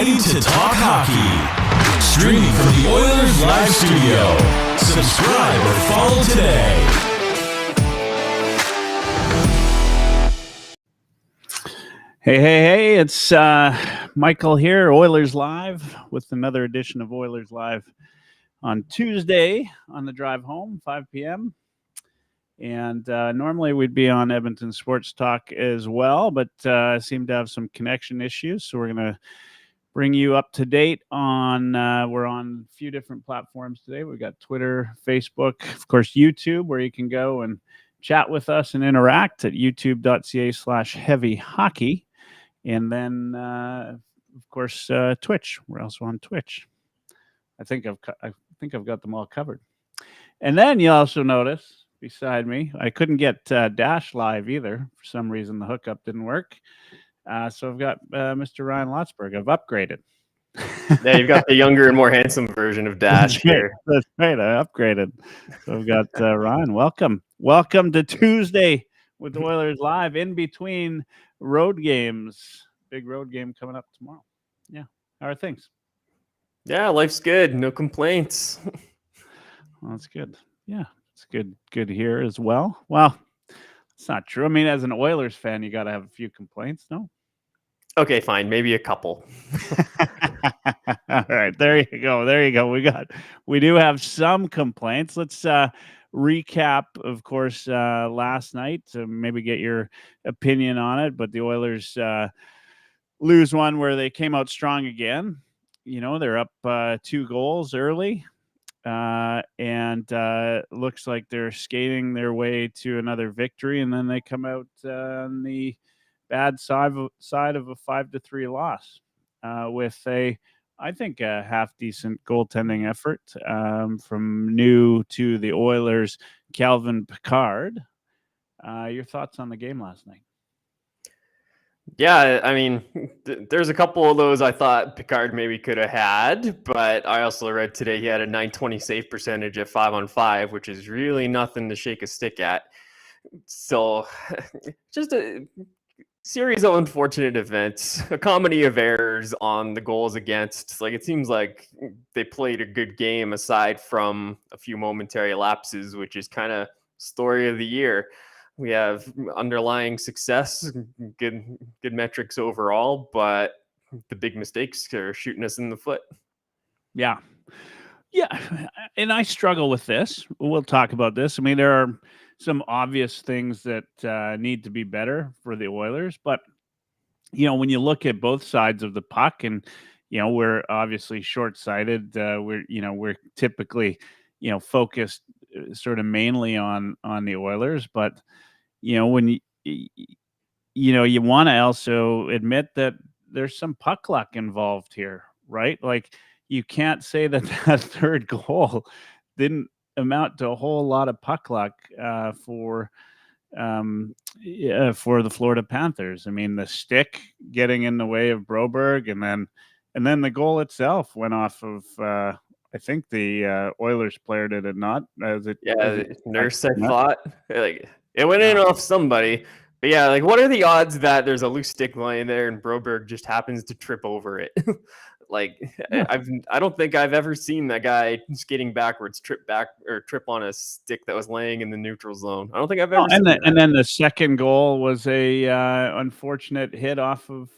ready to talk hockey. Streaming from the Oilers Live Studio. Subscribe or follow today. Hey, it's Michael here, Oilers Live, with another edition of Oilers Live on Tuesday on the drive home, 5 p.m. And normally we'd be on Edmonton Sports Talk as well, but seem to have some connection issues. So we're going to bring you up to date on, we're on a few different platforms today. We've got Twitter, Facebook, of course, YouTube, where you can go and chat with us and interact at youtube.ca/heavyhockey. And then, of course, Twitch. We're also on Twitch. I think I've got them all covered. And then you also notice beside me, I couldn't get Dash live either. For some reason, the hookup didn't work. So I've got Mr. Ryan Lotsberg. I've upgraded. Yeah, you've got the younger and more handsome version of Dash here. That's right. I upgraded. So I've got Ryan. Welcome to Tuesday with the Oilers Live, in between road games. Big road game coming up tomorrow. Yeah. How are things? Yeah, life's good. No complaints. Well, that's good. Yeah, it's good here as well. Well, it's not true. I mean, as an Oilers fan, you got to have a few complaints, no? Okay, fine. Maybe a couple. All right, there you go. We do have some complaints. Let's recap, of course, last night to maybe get your opinion on it. But the Oilers lose one where they came out strong again. You know, they're up 2 goals early. And looks like they're skating their way to another victory, and then they come out on the bad side of a 5-3 loss with I think a half decent goaltending effort from new to the Oilers, Calvin Pickard. Your thoughts on the game last night? Yeah, I mean, there's a couple of those I thought Pickard maybe could have had, but I also read today he had a .920 save percentage at 5-on-5, which is really nothing to shake a stick at. So just a series of unfortunate events, a comedy of errors on the goals against. Like, it seems like they played a good game aside from a few momentary lapses, which is kind of story of the year. We have underlying success, good metrics overall, but the big mistakes are shooting us in the foot. Yeah. And I struggle with this. We'll talk about this. I mean, there are some obvious things that need to be better for the Oilers, but you know, when you look at both sides of the puck, and you know, we're obviously short-sighted. We're typically, focused sort of mainly on the Oilers, but you know, when you want to also admit that there's some puck luck involved here, right? Like, you can't say that third goal didn't amount to a whole lot of puck luck for the Florida Panthers. I mean, the stick getting in the way of Broberg, and then the goal itself went off of I think the Oilers player, did it not? Nurse, I thought. Like, it went in off somebody. But yeah, like, what are the odds that there's a loose stick laying there and Broberg just happens to trip over it? I don't think I've ever seen that guy skating backwards trip on a stick that was laying in the neutral zone. I don't think I've ever seen that. And then the second goal was a unfortunate hit off of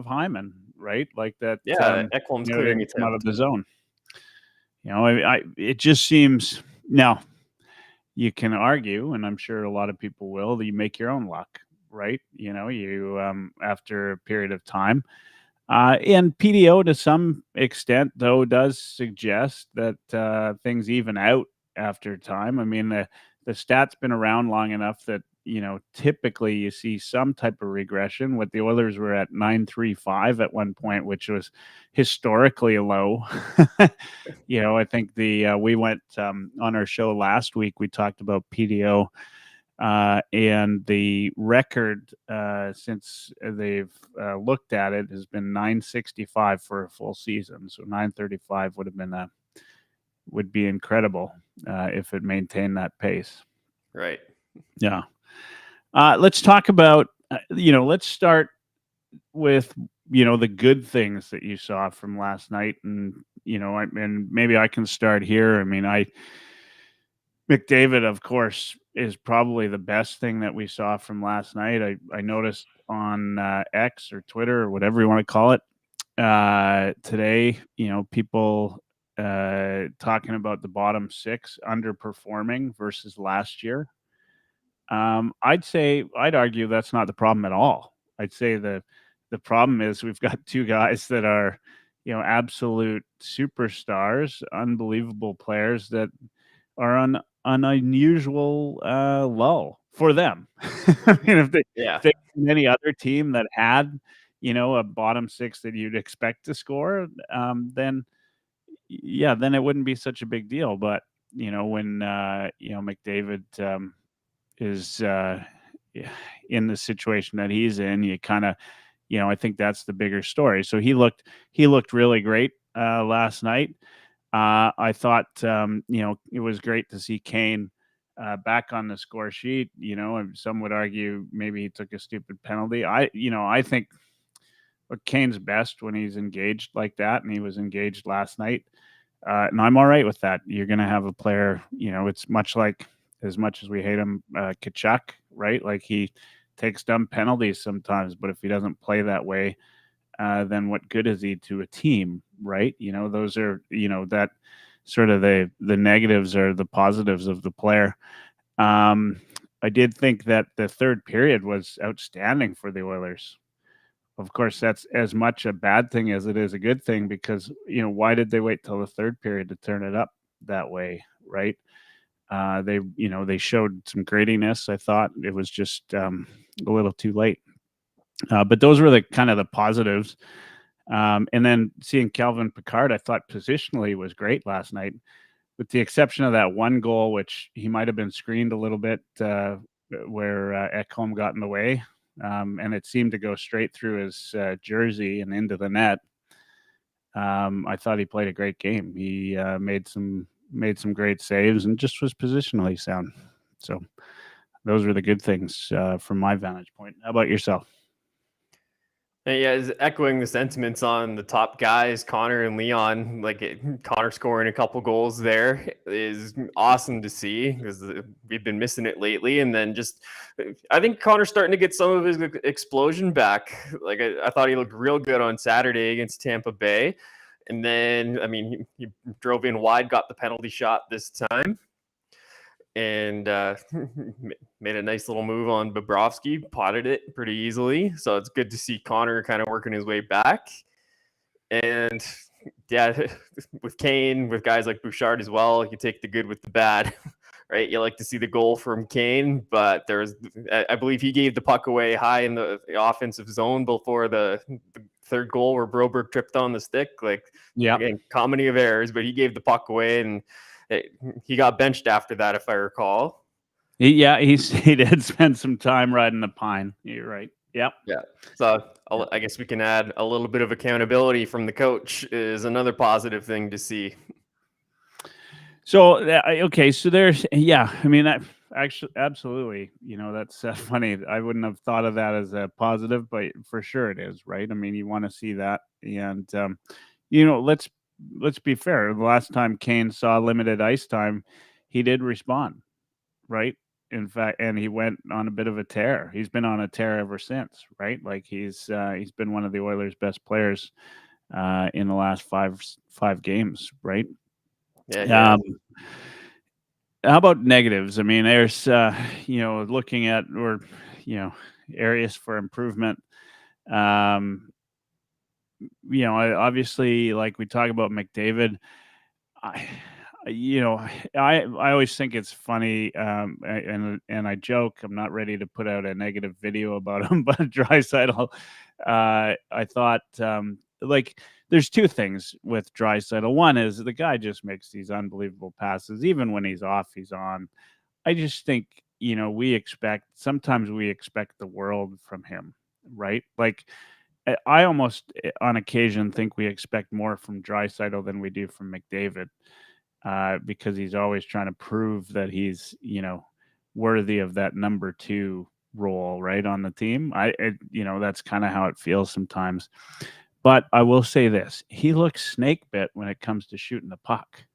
Hyman, right? Like that. Yeah, Ekholm's clearing it out of the zone. You know, it just seems now. You can argue, and I'm sure a lot of people will, that you make your own luck, right? You know, after a period of time. And PDO, to some extent, though, does suggest that things even out after time. I mean, the stat's been around long enough that, typically you see some type of regression. What the Oilers were at 9.35 at one point, which was historically low. I think we went on our show last week. We talked about PDO and the record since they've looked at it has been 9.65 for a full season. So 9.35 would be incredible if it maintained that pace. Right. Yeah. Let's talk about, let's start with the good things that you saw from last night. And, and maybe I can start here. I mean, McDavid, of course, is probably the best thing that we saw from last night. I noticed on X or Twitter or whatever you want to call it today, people talking about the bottom six underperforming versus last year. I'd argue that's not the problem at all. I'd say the problem is we've got two guys that are, absolute superstars, unbelievable players that are on an unusual low for them. I mean, if they any other team that had, a bottom six that you'd expect to score, then it wouldn't be such a big deal. But when McDavid is in the situation that he's in, you kind of, I think that's the bigger story. So he looked really great last night. I thought, it was great to see Kane back on the score sheet. Some would argue maybe he took a stupid penalty. I think Kane's best when he's engaged like that, and he was engaged last night. And I'm all right with that. You're going to have a player, it's much like, as much as we hate him, Kachuk, right? Like he takes dumb penalties sometimes, but if he doesn't play that way, then what good is he to a team, right? Those are, that sort of the negatives are the positives of the player. I did think that the third period was outstanding for the Oilers. Of course, that's as much a bad thing as it is a good thing because, why did they wait till the third period to turn it up that way, right? They showed some grittiness. I thought it was just a little too late. But those were the kind of the positives. And then seeing Calvin Pickard, I thought positionally was great last night, with the exception of that one goal, which he might have been screened a little bit where Ekholm got in the way. And it seemed to go straight through his jersey and into the net. I thought he played a great game. He made some great saves and just was positionally sound. So those were the good things from my vantage point. How about yourself? Yeah, echoing the sentiments on the top guys, Connor and Leon. Connor scoring a couple goals there is awesome to see because we've been missing it lately. And then I think Connor's starting to get some of his explosion back. I thought he looked real good on Saturday against Tampa Bay. And then, he drove in wide, got the penalty shot this time, and made a nice little move on Bobrovsky, potted it pretty easily. So it's good to see Connor kind of working his way back. And yeah, with Kane, with guys like Bouchard as well, you take the good with the bad, right? You like to see the goal from Kane, but I believe he gave the puck away high in the offensive zone before the third goal where Broberg tripped on the stick. Again, comedy of errors, but he gave the puck away and he got benched after that, if I recall. He did spend some time riding the pine. You're right. Yep. Yeah. So I guess we can add a little bit of accountability from the coach is another positive thing to see. So, okay. So there's, actually, absolutely. That's funny. I wouldn't have thought of that as a positive, but for sure it is, right? You want to see that. And, let's be fair. The last time Kane saw limited ice time, he did respond, right? In fact, and he went on a bit of a tear. He's been on a tear ever since, right? He's been one of the Oilers' best players in the last five games, right? Yeah. How about negatives? There's looking at areas for improvement. Obviously, like we talk about McDavid, I always think it's funny, and I joke. I'm not ready to put out a negative video about him, but Draisaitl, I thought there's two things with Draisaitl. One is the guy just makes these unbelievable passes, even when he's off, he's on. I just think sometimes we expect the world from him, right? I almost on occasion think we expect more from Draisaitl than we do from McDavid. Because he's always trying to prove that he's, worthy of that number 2 role, right, on the team. That's kind of how it feels sometimes. But I will say this: he looks snake bit when it comes to shooting the puck.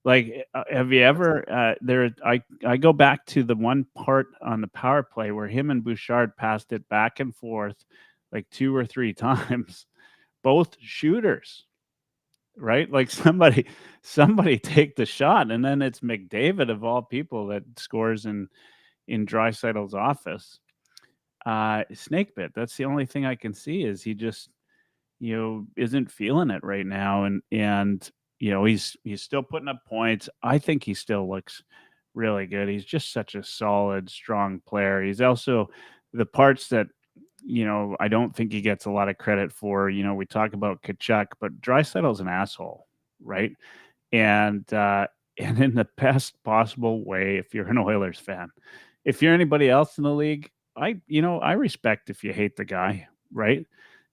Like, have you ever? I go back to the one part on the power play where him and Bouchard passed it back and forth like 2 or 3 times, both shooters, right? Like somebody take the shot, and then it's McDavid of all people that scores in Draisaitl's office. Snake bit. That's the only thing I can see is he just isn't feeling it right now, and he's still putting up points. I think he still looks really good. He's just such a solid, strong player. He's also the parts that I don't think he gets a lot of credit for. We talk about Tkachuk, but Draisaitl's an asshole, right? And in the best possible way, if you're an Oilers fan. If you're anybody else in the league, I respect if you hate the guy, right?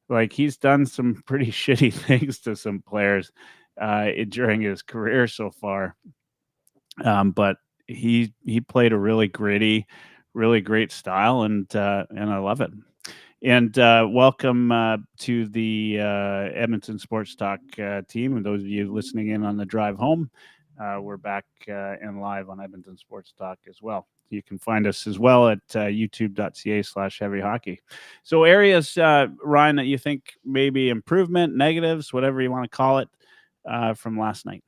Like, he's done some pretty shitty things to some players during his career so far. But he played a really gritty, really great style, and I love it. And welcome to the Edmonton Sports Talk team, and those of you listening in on the drive home. We're back and live on Edmonton Sports Talk as well. You can find us as well at youtube.ca/heavyhockey. So areas, Ryan, that you think maybe improvement, negatives, whatever you want to call it, from last night.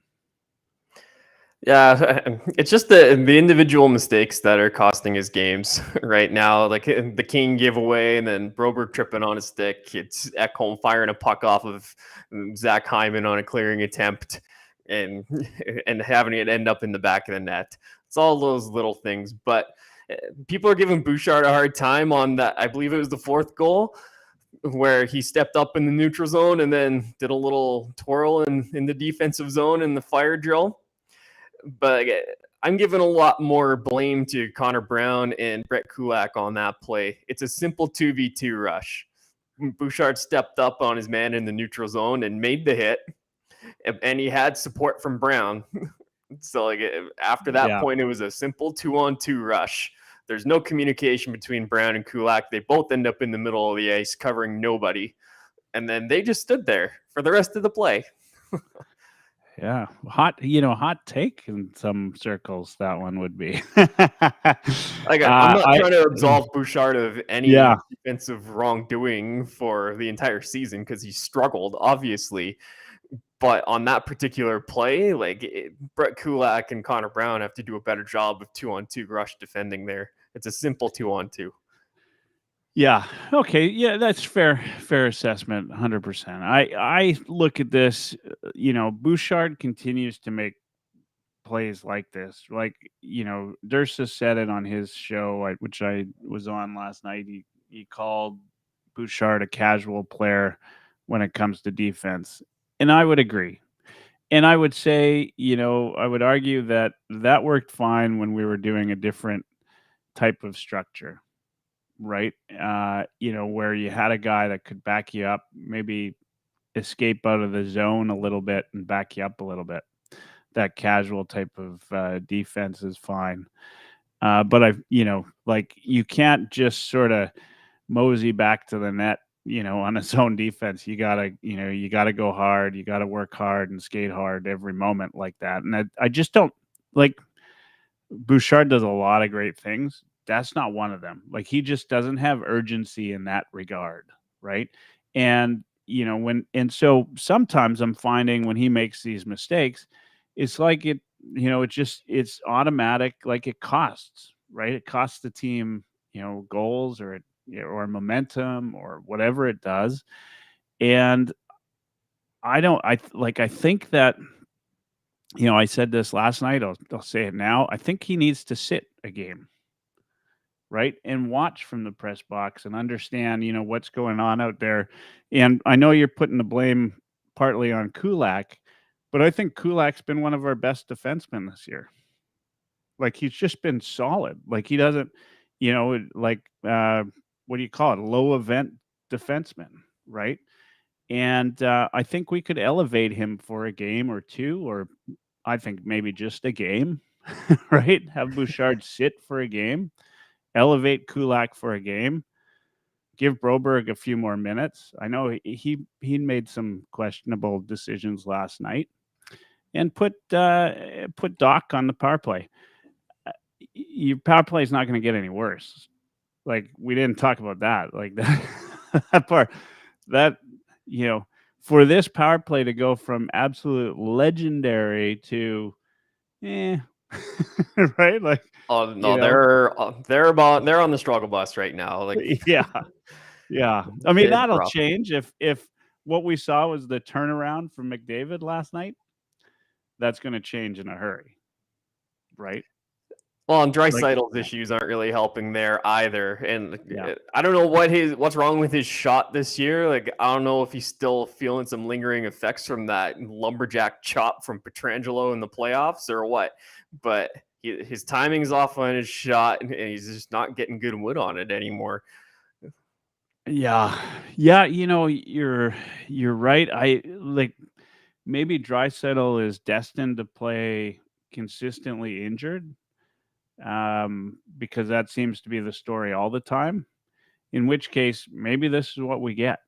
Yeah, it's just the individual mistakes that are costing his games right now. Like the King giveaway, and then Broberg tripping on his stick. It's Ekholm firing a puck off of Zach Hyman on a clearing attempt, and having it end up in the back of the net. It's all those little things, but people are giving Bouchard a hard time on that. I believe it was the 4th goal where he stepped up in the neutral zone and then did a little twirl in the defensive zone in the fire drill. But I'm giving a lot more blame to Connor Brown and Brett Kulak on that play. It's a simple 2v2 rush. Bouchard stepped up on his man in the neutral zone and made the hit, and he had support from Brown. So after that point, it was a simple 2-on-2 rush. There's no communication between Brown and Kulak. They both end up in the middle of the ice covering nobody. And then they just stood there for the rest of the play. Yeah. Hot take in some circles, that one would be. I'm not trying to absolve Bouchard of any defensive wrongdoing for the entire season, because he struggled, obviously. But on that particular play, Brett Kulak and Connor Brown have to do a better job of 2-on-2 rush defending there. It's a simple 2-on-2. Yeah. Okay. Yeah, that's fair assessment. 100%. I look at this, Bouchard continues to make plays like this. Dursa said it on his show, which I was on last night. He called Bouchard a casual player when it comes to defense. And I would agree. And I would say, I would argue that worked fine when we were doing a different type of structure, right? Where you had a guy that could back you up, maybe escape out of the zone a little bit and back you up a little bit. That casual type of defense is fine. But you can't just sort of mosey back to the net, on a zone defense. You gotta go hard. You gotta work hard and skate hard every moment like that. And I just don't Bouchard does a lot of great things. That's not one of them. He just doesn't have urgency in that regard, right? And so sometimes I'm finding when he makes these mistakes, it's it's automatic. It costs, right? It costs the team, goals or momentum or whatever it does. And I think that, I said this last night, I'll say it now. I think he needs to sit a game, right? And watch from the press box and understand, what's going on out there. And I know you're putting the blame partly on Kulak, but I think Kulak's been one of our best defensemen this year. He's just been solid. He doesn't, what do you call it? Low event defenseman, right? And I think we could elevate him for a game or two, or I think maybe just a game, right? Have Bouchard sit for a game elevate Kulak for a game, give Broberg a few more minutes. I know he made some questionable decisions last night, and put Doc on the power play. Your power play is not going to get any worse. Like, we didn't talk about that. Like that, that part, that, for this power play to go from absolute legendary to, right? Like, oh no, they're on the struggle bus right now. Like, yeah. I mean, it's that'll rough. change if what we saw was the turnaround from McDavid last night. That's going to change in a hurry, right? Well, and Draisaitl's issues aren't really helping there either. And Yeah. I don't know what's wrong with his shot this year. Like, I don't know if he's still feeling some lingering effects from that lumberjack chop from Pietrangelo in the playoffs or what. But his timing's off on his shot, and he's just not getting good wood on it anymore. Yeah. You're right. I like, maybe Draisaitl is destined to play consistently injured, because that seems to be the story all the time. In which case, maybe this is what we get,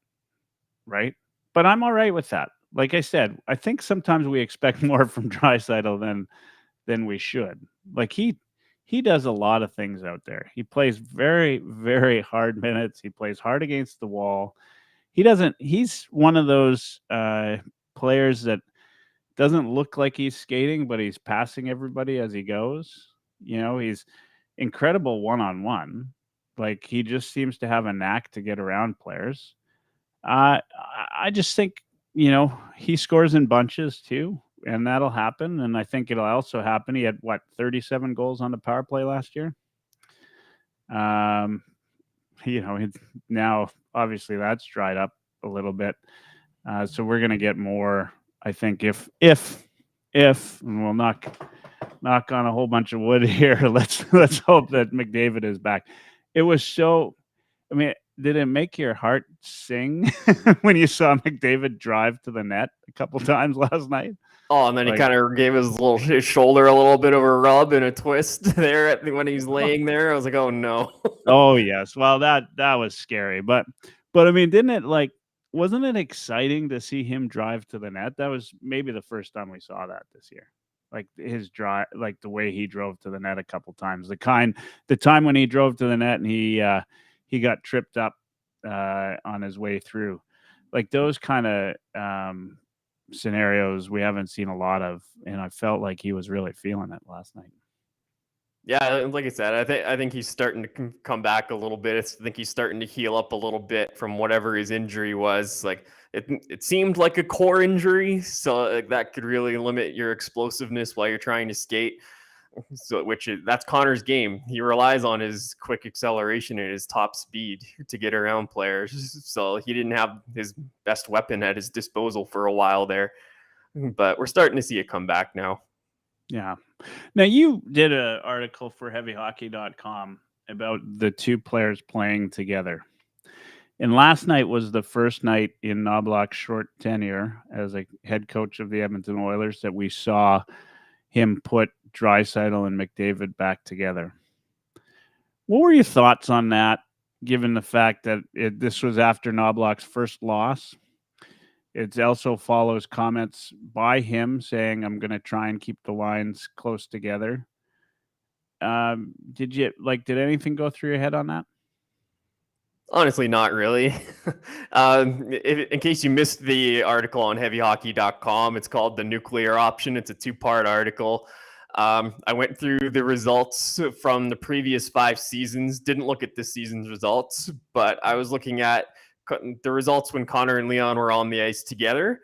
right? But I'm all right with that. Like I said, I think sometimes we expect more from Draisaitl than we should. Like, he does a lot of things out there. He plays very, very hard minutes. He plays hard against the wall. He's one of those players that doesn't look like he's skating, but he's passing everybody as he goes. He's incredible one-on-one. Like, he just seems to have a knack to get around players. I just think, he scores in bunches too, and that'll happen. And I think it'll also happen. He had 37 goals on the power play last year. Now obviously that's dried up a little bit. So we're going to get more, I think, if and we'll knock on a whole bunch of wood here. Let's hope that McDavid is back. It was so, I mean, did it make your heart sing when you saw McDavid drive to the net a couple times last night? Oh, and then he kind of gave his shoulder a little bit of a rub and a twist there when he's laying there. I was like, oh no. Oh yes. Well, that was scary, but I mean, wasn't it exciting to see him drive to the net? That was maybe the first time we saw that this year. Like, his drive, like the way he drove to the net a couple times. The time when he drove to the net and he got tripped up on his way through. Like, those kind of scenarios we haven't seen a lot of, and I felt like he was really feeling it last night. Yeah, like I said, I think he's starting to come back a little bit. I think he's starting to heal up a little bit from whatever his injury was. Like, it seemed like a core injury, so that could really limit your explosiveness while you're trying to skate. So, that's Connor's game. He relies on his quick acceleration and his top speed to get around players. So he didn't have his best weapon at his disposal for a while there, but we're starting to see it come back now. Yeah. Now, you did an article for heavyhockey.com about the two players playing together. And last night was the first night in Knoblauch's short tenure as a head coach of the Edmonton Oilers that we saw him put Draisaitl and McDavid back together. What were your thoughts on that, given the fact that this was after Knoblauch's first loss? It also follows comments by him saying, I'm going to try and keep the lines close together. Did anything go through your head on that? Honestly, not really. In case you missed the article on heavyhockey.com, it's called The Nuclear Option. It's a 2-part article. I went through the results from the previous 5 seasons, didn't look at this season's results, but I was looking at the results when Connor and Leon were on the ice together,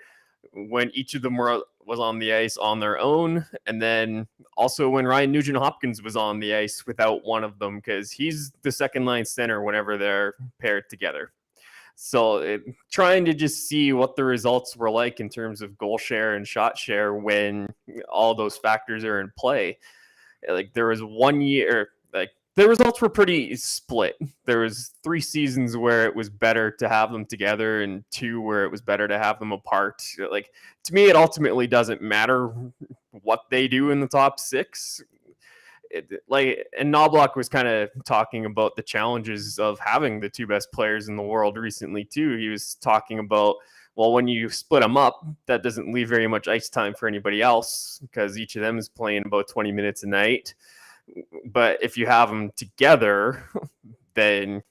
when each of them was on the ice on their own, and then also when Ryan Nugent-Hopkins was on the ice without one of them, because he's the second line center whenever they're paired together. So trying to just see what the results were like in terms of goal share and shot share when all those factors are in play. Like, there was 1 year, like, the results were pretty split. There was 3 seasons where it was better to have them together and 2 where it was better to have them apart. Like, to me, it ultimately doesn't matter what they do in the top 6. And Knoblauch was kind of talking about the challenges of having the two best players in the world recently too. He was talking about, well, when you split them up, that doesn't leave very much ice time for anybody else because each of them is playing about 20 minutes a night. But if you have them together, then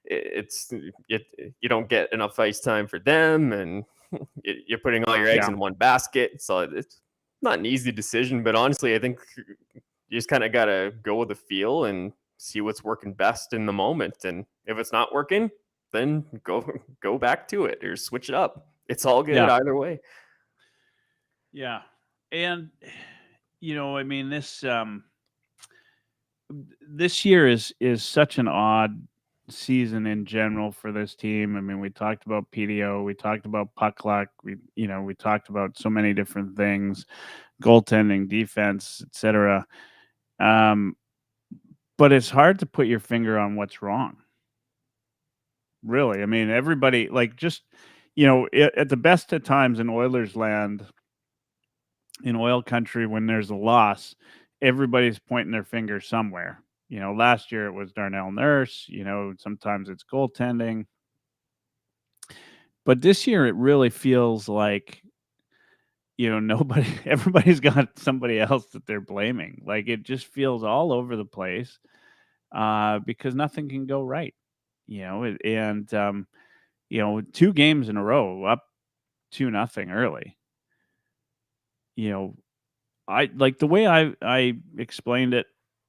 you don't get enough ice time for them, and you're putting all your eggs in one basket. So it's not an easy decision, but honestly, I think you just kind of got to go with the feel and see what's working best in the moment. And if it's not working, then go back to it or switch it up. It's all good either way. Yeah. And, I mean, this year is such an odd season in general for this team. I mean, we talked about PDO, we talked about puck luck, we talked about so many different things, goaltending, defense, etc. But it's hard to put your finger on what's wrong. Really. I mean, everybody, like, just, at the best of times in Oilers land, in oil country, when there's a loss, everybody's pointing their finger somewhere. Last year it was Darnell Nurse, sometimes it's goaltending. But this year it really feels like, everybody's got somebody else that they're blaming. Like, it just feels all over the place because nothing can go right. 2 games in a row up 2-0 early. I like the way I explained it,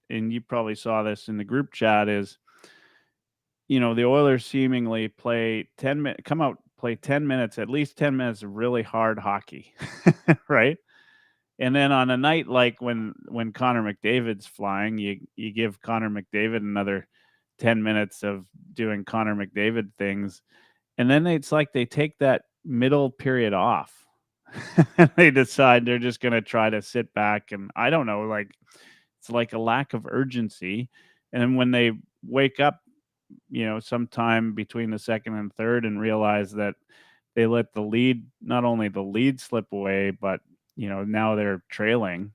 and you probably saw this in the group chat, is, the Oilers seemingly play 10 minutes, play 10 minutes, at least 10 minutes of really hard hockey, right? And then on a night like when Connor McDavid's flying, you give Connor McDavid another 10 minutes of doing Connor McDavid things, and then it's like they take that middle period off. They decide they're just going to try to sit back, and I don't know, like, it's like a lack of urgency. And then when they wake up, sometime between the second and third, and realize that they let not only the lead slip away, but now they're trailing,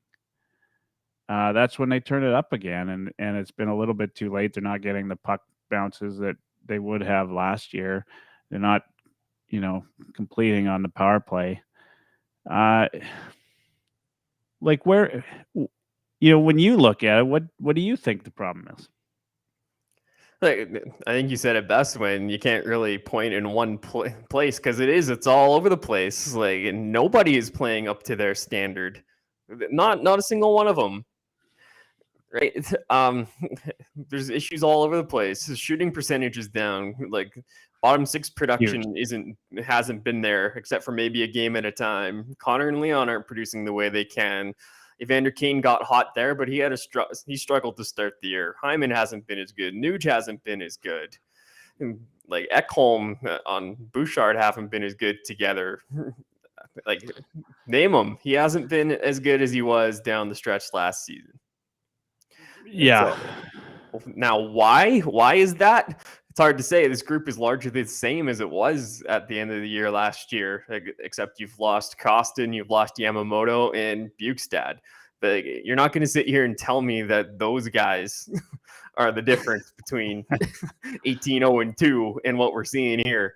that's when they turn it up again, and it's been a little bit too late. They're not getting the puck bounces that they would have last year. They're not completing on the power play. Like, where, when you look at it, what do you think the problem is? I think you said it best when you can't really point in one place, because it's all over the place. Like, and nobody is playing up to their standard. Not a single one of them. Right. There's issues all over the place. The shooting percentage is down. Like, bottom six production hasn't been there except for maybe a game at a time. Connor and Leon aren't producing the way they can. Evander Kane got hot there, but he struggled to start the year. Hyman hasn't been as good. Nuge hasn't been as good. And, like, Ekholm on Bouchard haven't been as good together. Like, name him. He hasn't been as good as he was down the stretch last season. Yeah. So, now, why is that? It's hard to say. This group is largely the same as it was at the end of the year last year, except you've lost Costin, you've lost Yamamoto, and Bukestad. But you're not going to sit here and tell me that those guys are the difference between 18-0-2 and what we're seeing here,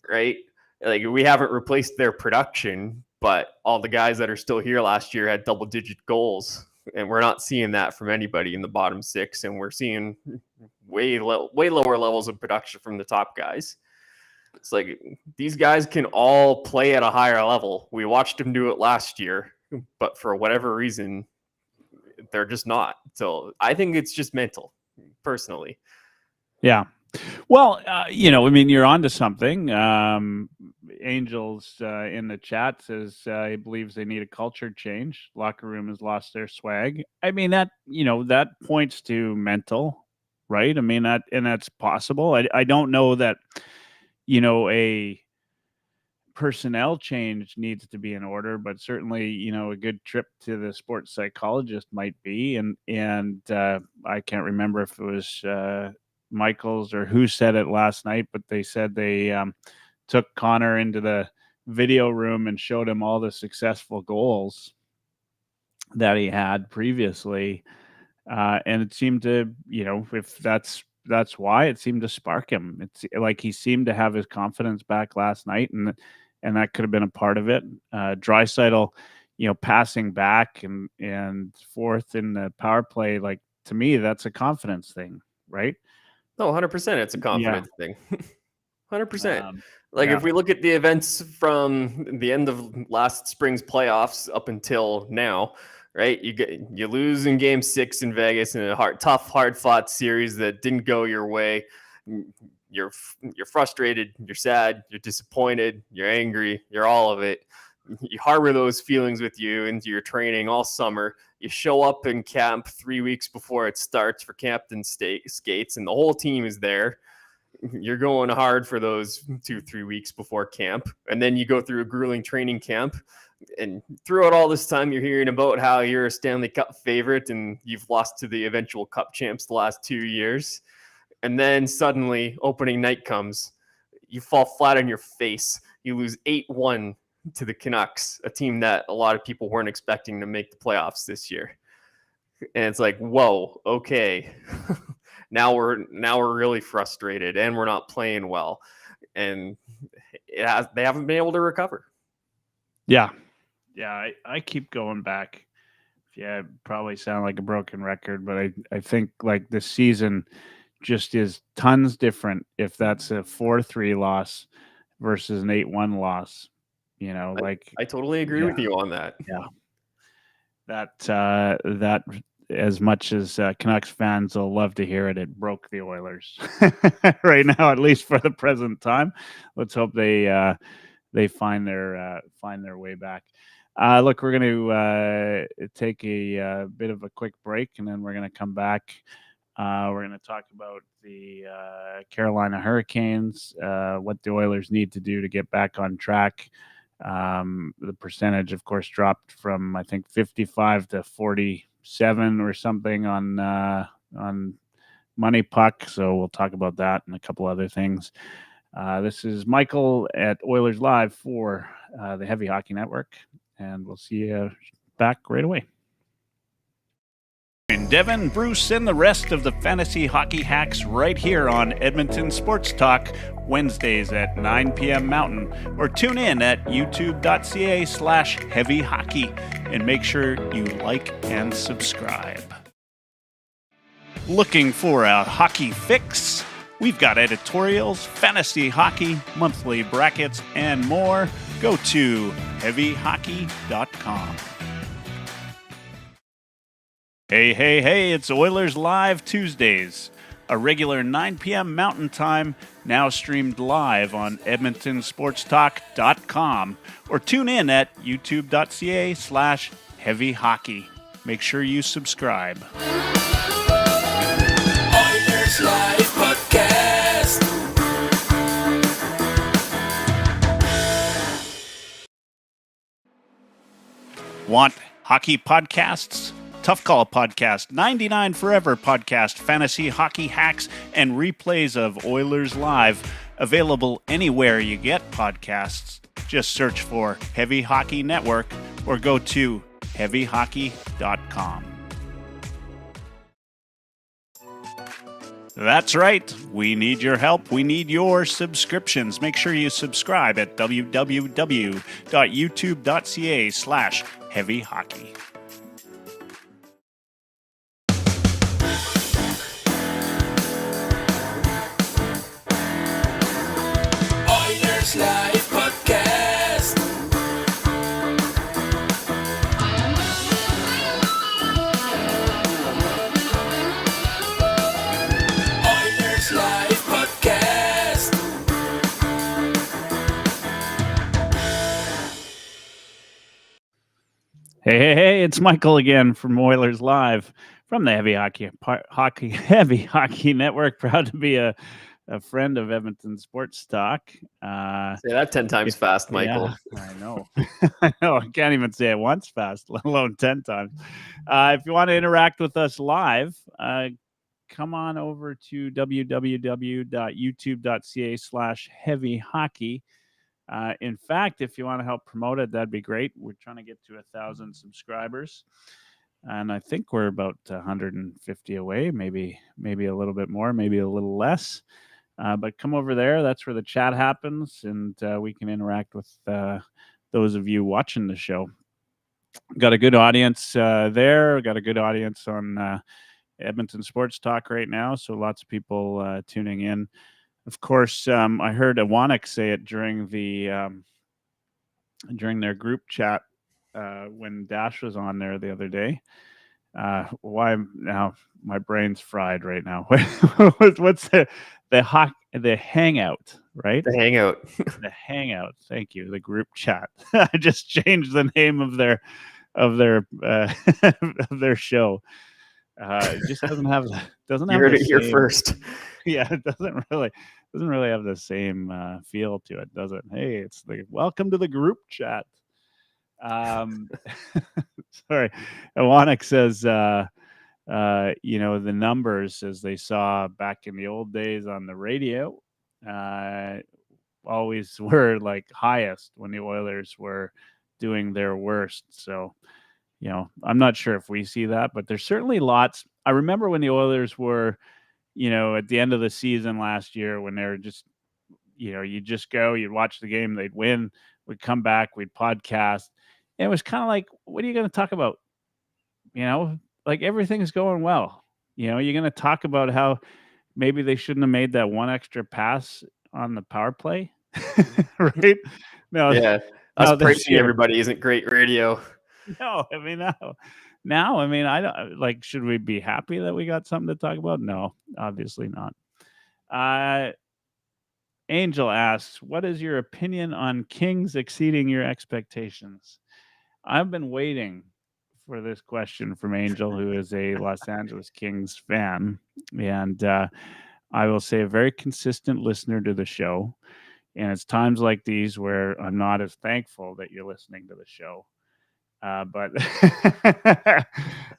right? Like, we haven't replaced their production, but all the guys that are still here last year had double-digit goals. And we're not seeing that from anybody in the bottom six, and we're seeing way lower levels of production from the top guys. It's like, these guys can all play at a higher level. We watched them do it last year, but for whatever reason, they're just not. So I think it's just mental, personally. Yeah. Well, I mean, you're onto something. Angels in the chat says he believes they need a culture change. Locker room has lost their swag. I mean, that points to mental, right? I mean, that's possible. I don't know that, a personnel change needs to be in order, but certainly, a good trip to the sports psychologist might be. And I can't remember if it was Michaels or who said it last night, but they said they took Connor into the video room and showed him all the successful goals that he had previously. And it seemed to, if that's why it seemed to spark him. It's like he seemed to have his confidence back last night, and that could have been a part of it. Draisaitl, passing back and forth in the power play, like to me, that's a confidence thing, right? No, 100%. It's a Yeah. confidence thing. 100%. Yeah. If we look at the events from the end of last spring's playoffs up until now, right? You lose in Game 6 in Vegas in a tough, hard-fought series that didn't go your way. You're frustrated, you're sad, you're disappointed, you're angry, you're all of it. You harbor those feelings with you into your training all summer. You show up in camp 3 weeks before it starts for captain skates, and the whole team is there. You're going hard for those 2-3 weeks before camp, and then you go through a grueling training camp, and throughout all this time you're hearing about how you're a Stanley Cup favorite and you've lost to the eventual Cup champs the last 2 years, and then suddenly opening night comes, you fall flat on your face, you lose 8-1 to the Canucks, a team that a lot of people weren't expecting to make the playoffs this year. And it's like, whoa, okay. Now we're really frustrated and we're not playing well. And they haven't been able to recover. Yeah. Yeah. I keep going back. Yeah, probably sound like a broken record, but I think like this season just is tons different if that's a 4-3 loss versus an 8-1 loss. I totally agree with you on that. Yeah. That as much as Canucks fans will love to hear it broke the Oilers right now, at least for the present time. Let's hope they find their way back. Look, we're going to take a bit of a quick break, and then we're going to come back. We're going to talk about the Carolina Hurricanes, what the Oilers need to do to get back on track. The percentage, of course, dropped from I think 55 to 47 or something on Money Puck. So we'll talk about that and a couple other things. This is Michael at Oilers Live for the Heavy Hockey Network, and we'll see you back right away. Devin, Bruce, and the rest of the fantasy hockey hacks right here on Edmonton Sports Talk, Wednesdays at 9 p.m. Mountain, or tune in at youtube.ca/heavy hockey, and make sure you like and subscribe. Looking for a hockey fix? We've got editorials, fantasy hockey, monthly brackets, and more. Go to heavyhockey.com. Hey, it's Oilers Live Tuesdays, a regular 9 p.m. Mountain Time, now streamed live on edmontonsportstalk.com, or tune in at youtube.ca/heavy hockey. Make sure you subscribe. Oilers Live Podcast. Want hockey podcasts? Tough Call Podcast, 99 Forever Podcast, fantasy hockey hacks, and replays of Oilers Live. Available anywhere you get podcasts. Just search for Heavy Hockey Network or go to heavyhockey.com. That's right. We need your help. We need your subscriptions. Make sure you subscribe at www.youtube.ca/heavy hockey. Oilers Live Podcast. Oilers Live Podcast. Hey, it's Michael again from Oilers Live from the Heavy Hockey Network. Proud to be a friend of Edmonton Sports Talk. Say that 10 times fast, Michael. Yeah, I know. I know. I can't even say it once fast, let alone 10 times. If you want to interact with us live, come on over to www.youtube.ca/heavy hockey. In fact, if you want to help promote it, that'd be great. We're trying to get to 1,000 subscribers, and I think we're about 150 away, maybe a little bit more, maybe a little less. But come over there. That's where the chat happens, and we can interact with those of you watching the show. Got a good audience there. Got a good audience on Edmonton Sports Talk right now, so lots of people tuning in. Of course, I heard Iwanek say it during their group chat when Dash was on there the other day. Why now? My brain's fried right now. What's the hangout, right? The hangout. The hangout. Thank you. The group chat. I just changed the name of their of their show. It just doesn't have You have heard the it here same- first. Yeah, it doesn't really have the same feel to it, does it? Hey, it's the welcome to the group chat. Sorry, Iwanek says, the numbers as they saw back in the old days on the radio, always were like highest when the Oilers were doing their worst. So, I'm not sure if we see that, but there's certainly lots. I remember when the Oilers were, at the end of the season last year when they were just, you just go, you'd watch the game, they'd win, we'd come back, we'd podcast. And it was kind of like, what are you going to talk about? Like everything's going well. You're going to talk about how maybe they shouldn't have made that one extra pass on the power play, right? No, Yeah. Us praising everybody isn't great radio. No, I mean, now, I don't like, should we be happy that we got something to talk about? No, obviously not. Angel asks, what is your opinion on Kings exceeding your expectations? I've been waiting for this question from Angel, who is a Los Angeles Kings fan. And I will say a very consistent listener to the show. And it's times like these where I'm not as thankful that you're listening to the show. But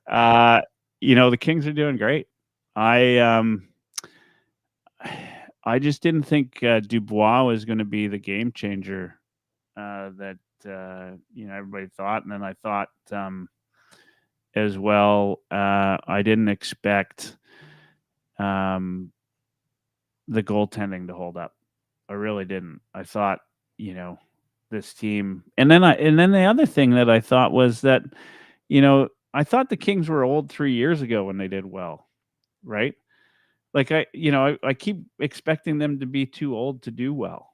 the Kings are doing great. I just didn't think Dubois was going to be the game changer that everybody thought, and then I thought as well. I didn't expect the goaltending to hold up. I really didn't. I thought this team, and then the other thing that I thought was that I thought the Kings were old 3 years ago when they did well, right? Like I keep expecting them to be too old to do well,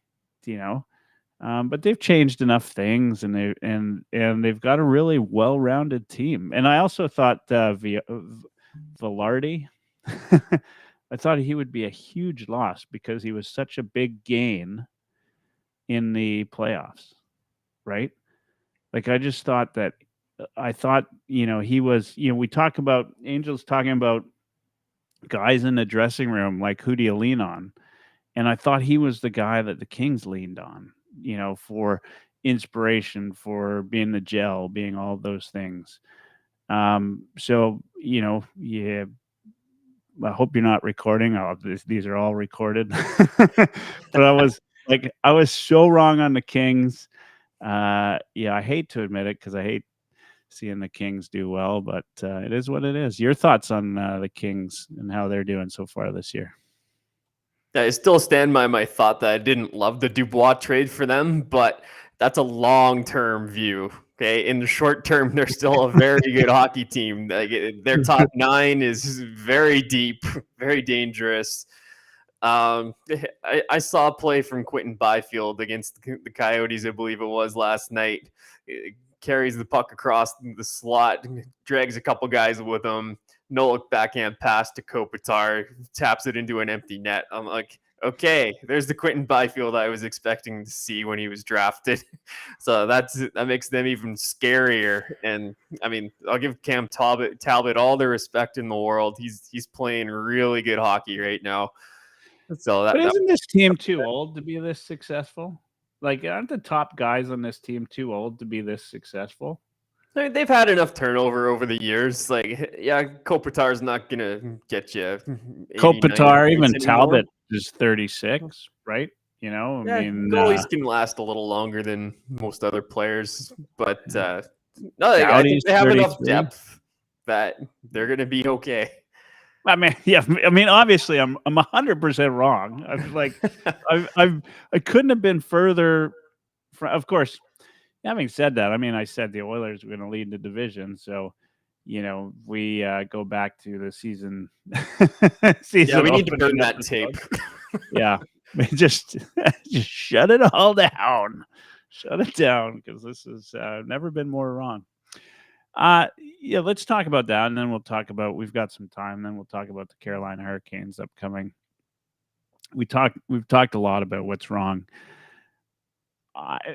but they've changed enough things, and they've got a really well-rounded team. And I also thought Velarde, I thought he would be a huge loss because he was such a big gain in the playoffs, right? Like I just thought that he was, we talk about Angels talking about guys in the dressing room, like who do you lean on? And I thought he was the guy that the Kings leaned on, for inspiration, for being the gel, being all of those things. So, yeah, I hope you're not recording. These are all recorded. But I was so wrong on the Kings. I hate to admit it because I hate seeing the Kings do well, but it is what it is. Your thoughts on the Kings and how they're doing so far this year? I still stand by my thought that I didn't love the Dubois trade for them, but that's a long-term view. Okay, in the short term, they're still a very good hockey team. Their top nine is very deep, very dangerous. I saw a play from Quentin Byfield against the Coyotes, I believe it was last night. It carries the puck across the slot, drags a couple guys with him. Knoblauch backhand pass to Bouchard, taps it into an empty net. I'm like, okay, there's the Quentin Byfield I was expecting to see when he was drafted. So that makes them even scarier. And I mean, I'll give Cam Talbot all the respect in the world. He's playing really good hockey right now. So but isn't this team too old to be this successful? Like, aren't the top guys on this team too old to be this successful? They've had enough turnover over the years. Like, yeah, Kopitar's not gonna get you. Kopitar, even Talbot is 36, right? Yeah, goalies can last a little longer than most other players, but no, I think they have enough depth that they're going to be okay. I mean, obviously, I'm 100% wrong. I'm like, I couldn't have been further from. Of course, having said that, I mean, I said the Oilers were going to lead the division, so we go back to the season. Yeah, we need to burn that tape. Yeah, just shut it all down. Shut it down, because this has never been more wrong. Yeah, let's talk about that, and then we'll talk about. We've got some time. Then we'll talk about the Carolina Hurricanes upcoming. We've talked a lot about what's wrong.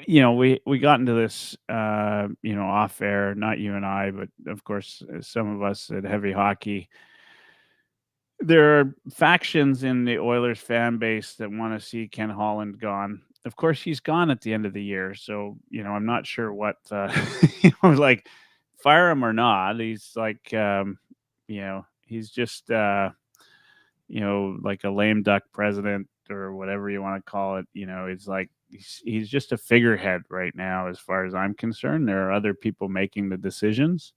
We got into this, off air. Not you and I, but of course, some of us at Heavy Hockey. There are factions in the Oilers fan base that want to see Ken Holland gone. Of course, he's gone at the end of the year, so I'm not sure what like. Fire him or not, he's like, he's just, like a lame duck president or whatever you want to call it. It's like he's just a figurehead right now, as far as I'm concerned. There are other people making the decisions,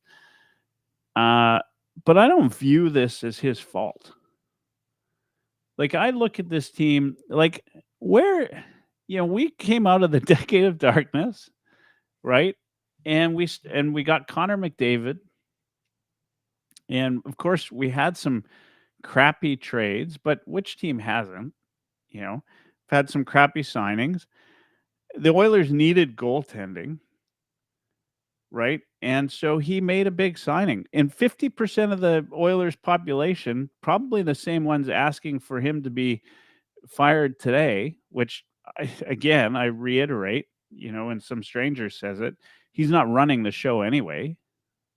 but I don't view this as his fault. Like, I look at this team, like, where, we came out of the decade of darkness, right? And we got Connor McDavid, and of course we had some crappy trades, but which team hasn't? We've had some crappy signings. The Oilers needed goaltending, right? And so he made a big signing. And 50% of the Oilers population, probably the same ones asking for him to be fired today, which I reiterate, and some stranger says it. He's not running the show anyway,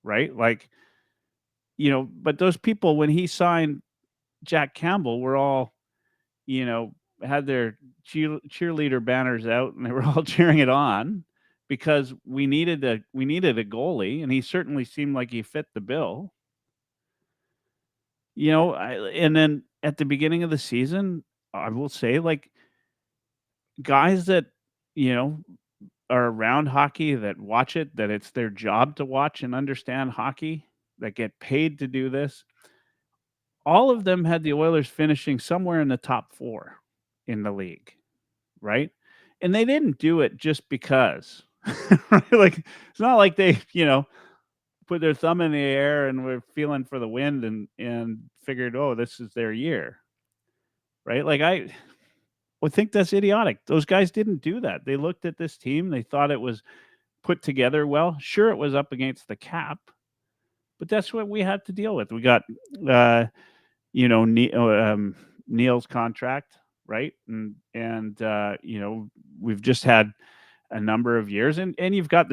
right? Like, but those people, when he signed Jack Campbell, were all, had their cheerleader banners out, and they were all cheering it on because we needed a goalie, and he certainly seemed like he fit the bill. And then at the beginning of the season, I will say, like, guys that, are around hockey, that watch it, that it's their job to watch and understand hockey, that get paid to do this. All of them had the Oilers finishing somewhere in the top 4 in the league, right? And they didn't do it just because, right? Like, it's not like they, put their thumb in the air and were feeling for the wind and figured, oh, this is their year, right? Like, I think that's idiotic. Those guys didn't do that. They looked at this team. They thought it was put together well. Sure, it was up against the cap, but that's what we had to deal with. We got, Neil's contract, right? And we've just had a number of years, and you've got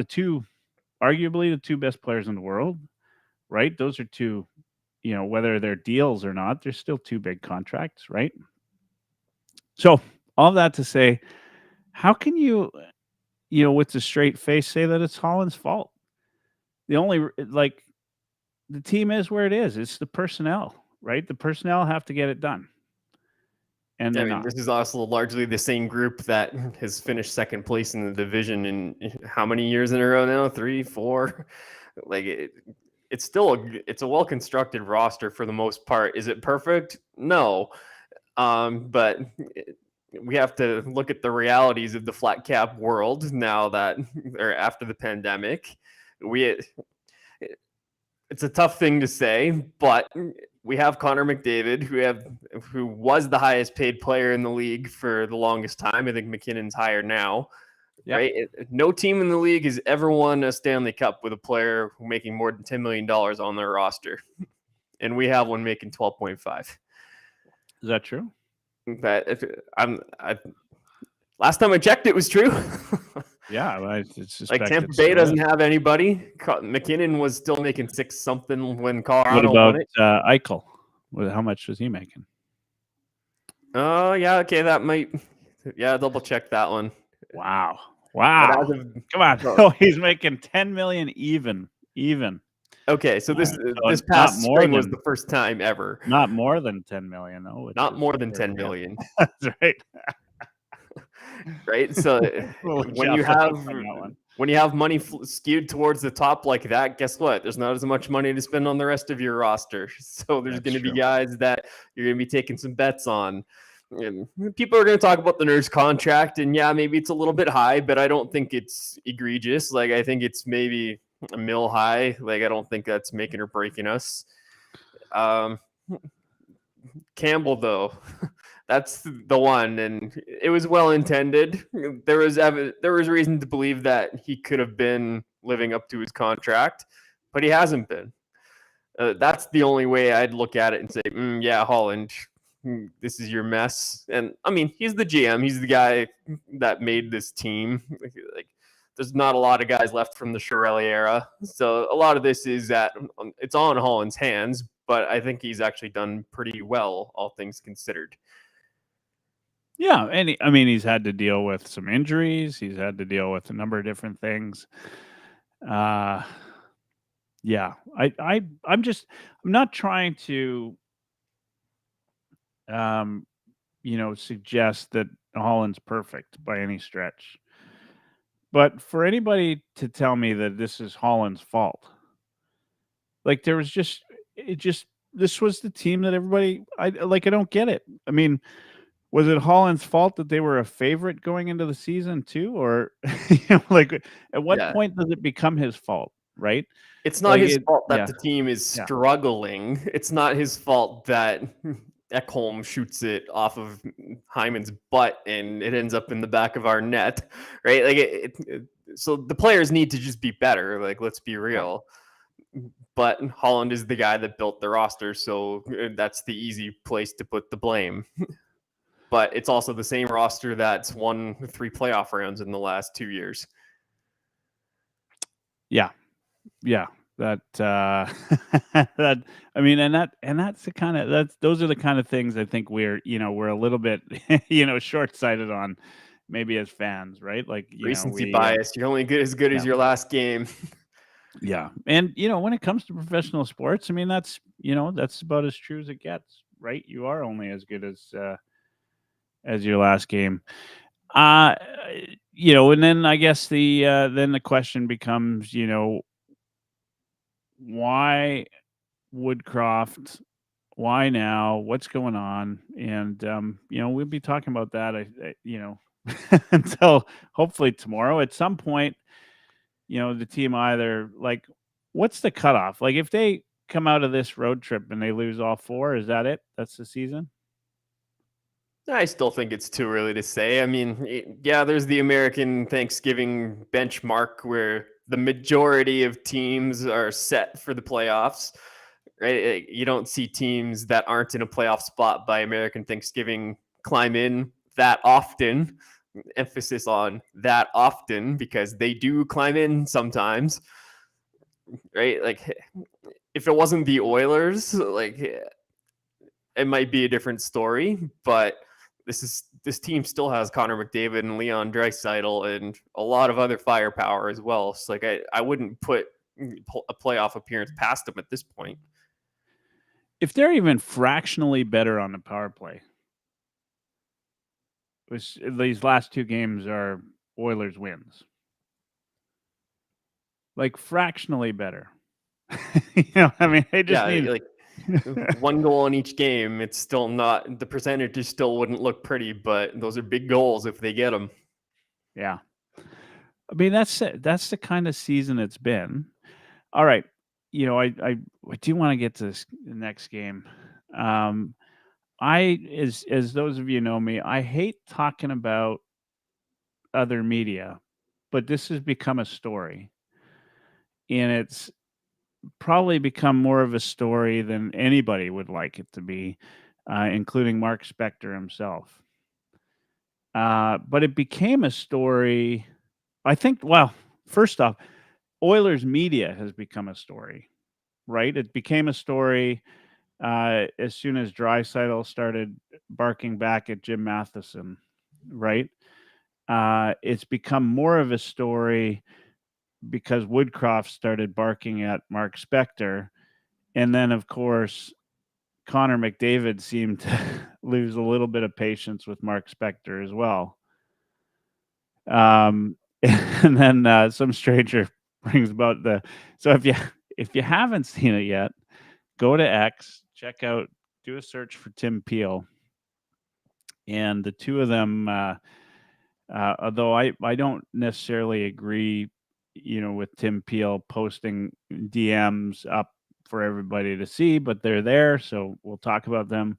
arguably the two best players in the world, right? Those are two, whether they're deals or not, they're still two big contracts, right? So all that to say, how can you, with a straight face, say that it's Holland's fault? The team is where it is. It's the personnel, right? The personnel have to get it done. And this is also largely the same group that has finished second place in the division in how many years in a row now? 3, 4. Like, it's a well-constructed roster for the most part. Is it perfect? No. But we have to look at the realities of the flat cap world now or after the pandemic. It's a tough thing to say, but we have Connor McDavid, who was the highest paid player in the league for the longest time. I think McKinnon's higher now. Yep. Right? No team in the league has ever won a Stanley Cup with a player making more than $10 million on their roster. And we have one making 12.5. Is that true? That last time I checked, it was true. Yeah, like Tampa Bay doesn't have anybody. McKinnon was still making 6 something when Colorado won it. Eichel? How much was he making? Oh yeah, okay, that might. Yeah, double check that one. Wow. Come on. Oh, he's making $10 million even. Okay, so this past spring was the first time ever. Not more than $10 million, though. Not more than $10 million. That's right. right? So We'll when Jeff you up have on that one. when you have money skewed towards the top like that, guess what? There's not as much money to spend on the rest of your roster. So there's That's going to be true. guys that you're going to be taking some bets on. And people are going to talk about the Nurse contract, and yeah, maybe it's a little bit high, but I don't think it's egregious. Like, I think it's maybe a mil high. Like, I don't think that's making or breaking us. Campbell, though, that's the one, and it was well intended. There was reason to believe that he could have been living up to his contract, but he hasn't been. That's the only way I'd look at it and say, yeah, Holland, this is your mess. And I mean, he's the GM. He's the guy that made this team. Like, there's not a lot of guys left from the Chiarelli era. So a lot of this is it's on Holland's hands, but I think he's actually done pretty well, all things considered. Yeah, and he's had to deal with some injuries. He's had to deal with a number of different things. Yeah, I'm not trying to, suggest that Holland's perfect by any stretch. But for anybody to tell me that this is Holland's fault, like this was the team that everybody, I don't get it. I mean, was it Holland's fault that they were a favorite going into the season too? Or, at what point does it become his fault, right? It's not his fault that the team is struggling. It's not his fault that Ekholm shoots it off of Hyman's butt and it ends up in the back of our net, right? Like, so the players need to just be better. Like, let's be real. But Holland is the guy that built the roster, so that's the easy place to put the blame. But it's also the same roster that's won 3 playoff rounds in the last 2 years. Yeah. That that that's the kind of those are the kind of things I think we're a little bit short-sighted on, maybe as fans, right? Like, recency bias. You're only as good as your last game. Yeah, and when it comes to professional sports, I mean, that's about as true as it gets, right? You are only as good as your last game. And then I guess the question becomes, why Woodcroft? Why now? What's going on? And we'll be talking about that. Until hopefully tomorrow at some point. The team either, like, what's the cutoff? Like, if they come out of this road trip and they lose all 4, is that it? That's the season? I still think it's too early to say. I mean, yeah, there's the American Thanksgiving benchmark where the majority of teams are set for the playoffs, right? You don't see teams that aren't in a playoff spot by American Thanksgiving climb in that often. Emphasis on that often, because they do climb in sometimes, right? Like, if it wasn't the Oilers, like, it might be a different story, but this team still has Connor McDavid and Leon Draisaitl and a lot of other firepower as well. So, like, I wouldn't put a playoff appearance past them at this point. If they're even fractionally better on the power play, these last 2 games are Oilers wins. Like, fractionally better. I mean, they just need like 1 goal in each game. It's still not, the percentages still wouldn't look pretty, but those are big goals if they get them. Yeah. I mean, that's the kind of season it's been. All right. I do want to get to the next game. As those of you know me, I hate talking about other media, but this has become a story. And it's probably become more of a story than anybody would like it to be, including Mark Spector himself. But it became a story, I think. Well, first off, Oilers media has become a story, right? It became a story as soon as Draisaitl started barking back at Jim Matheson, right? It's become more of a story because Woodcroft started barking at Mark Spector. And then, of course, Connor McDavid seemed to lose a little bit of patience with Mark Spector as well. And then some stranger brings about so if you haven't seen it yet, go to X, do a search for Tim Peel, and the two of them. Although I don't necessarily agree, with Tim Peel posting DMs up for everybody to see, but they're there, so we'll talk about them.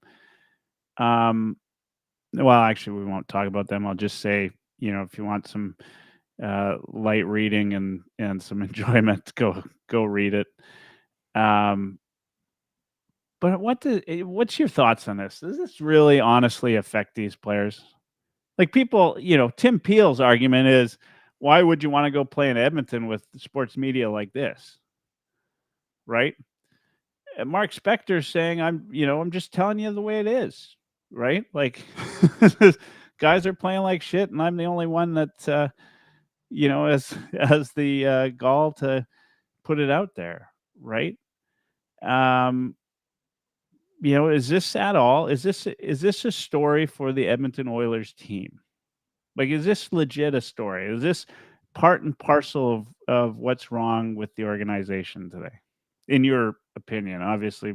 Well, actually, we won't talk about them. I'll just say, if you want some light reading and some enjoyment, go read it. But what's your thoughts on this? Does this really honestly affect these players? Like people, Tim Peel's argument is, why would you want to go play in Edmonton with sports media like this? Right? And Mark Spector's saying, I'm just telling you the way it is. Right? Like guys are playing like shit, and I'm the only one that, has the gall to put it out there. Right? Is this at all? Is this a story for the Edmonton Oilers team? Like, is this legit a story? Is this part and parcel of what's wrong with the organization today? In your opinion, obviously,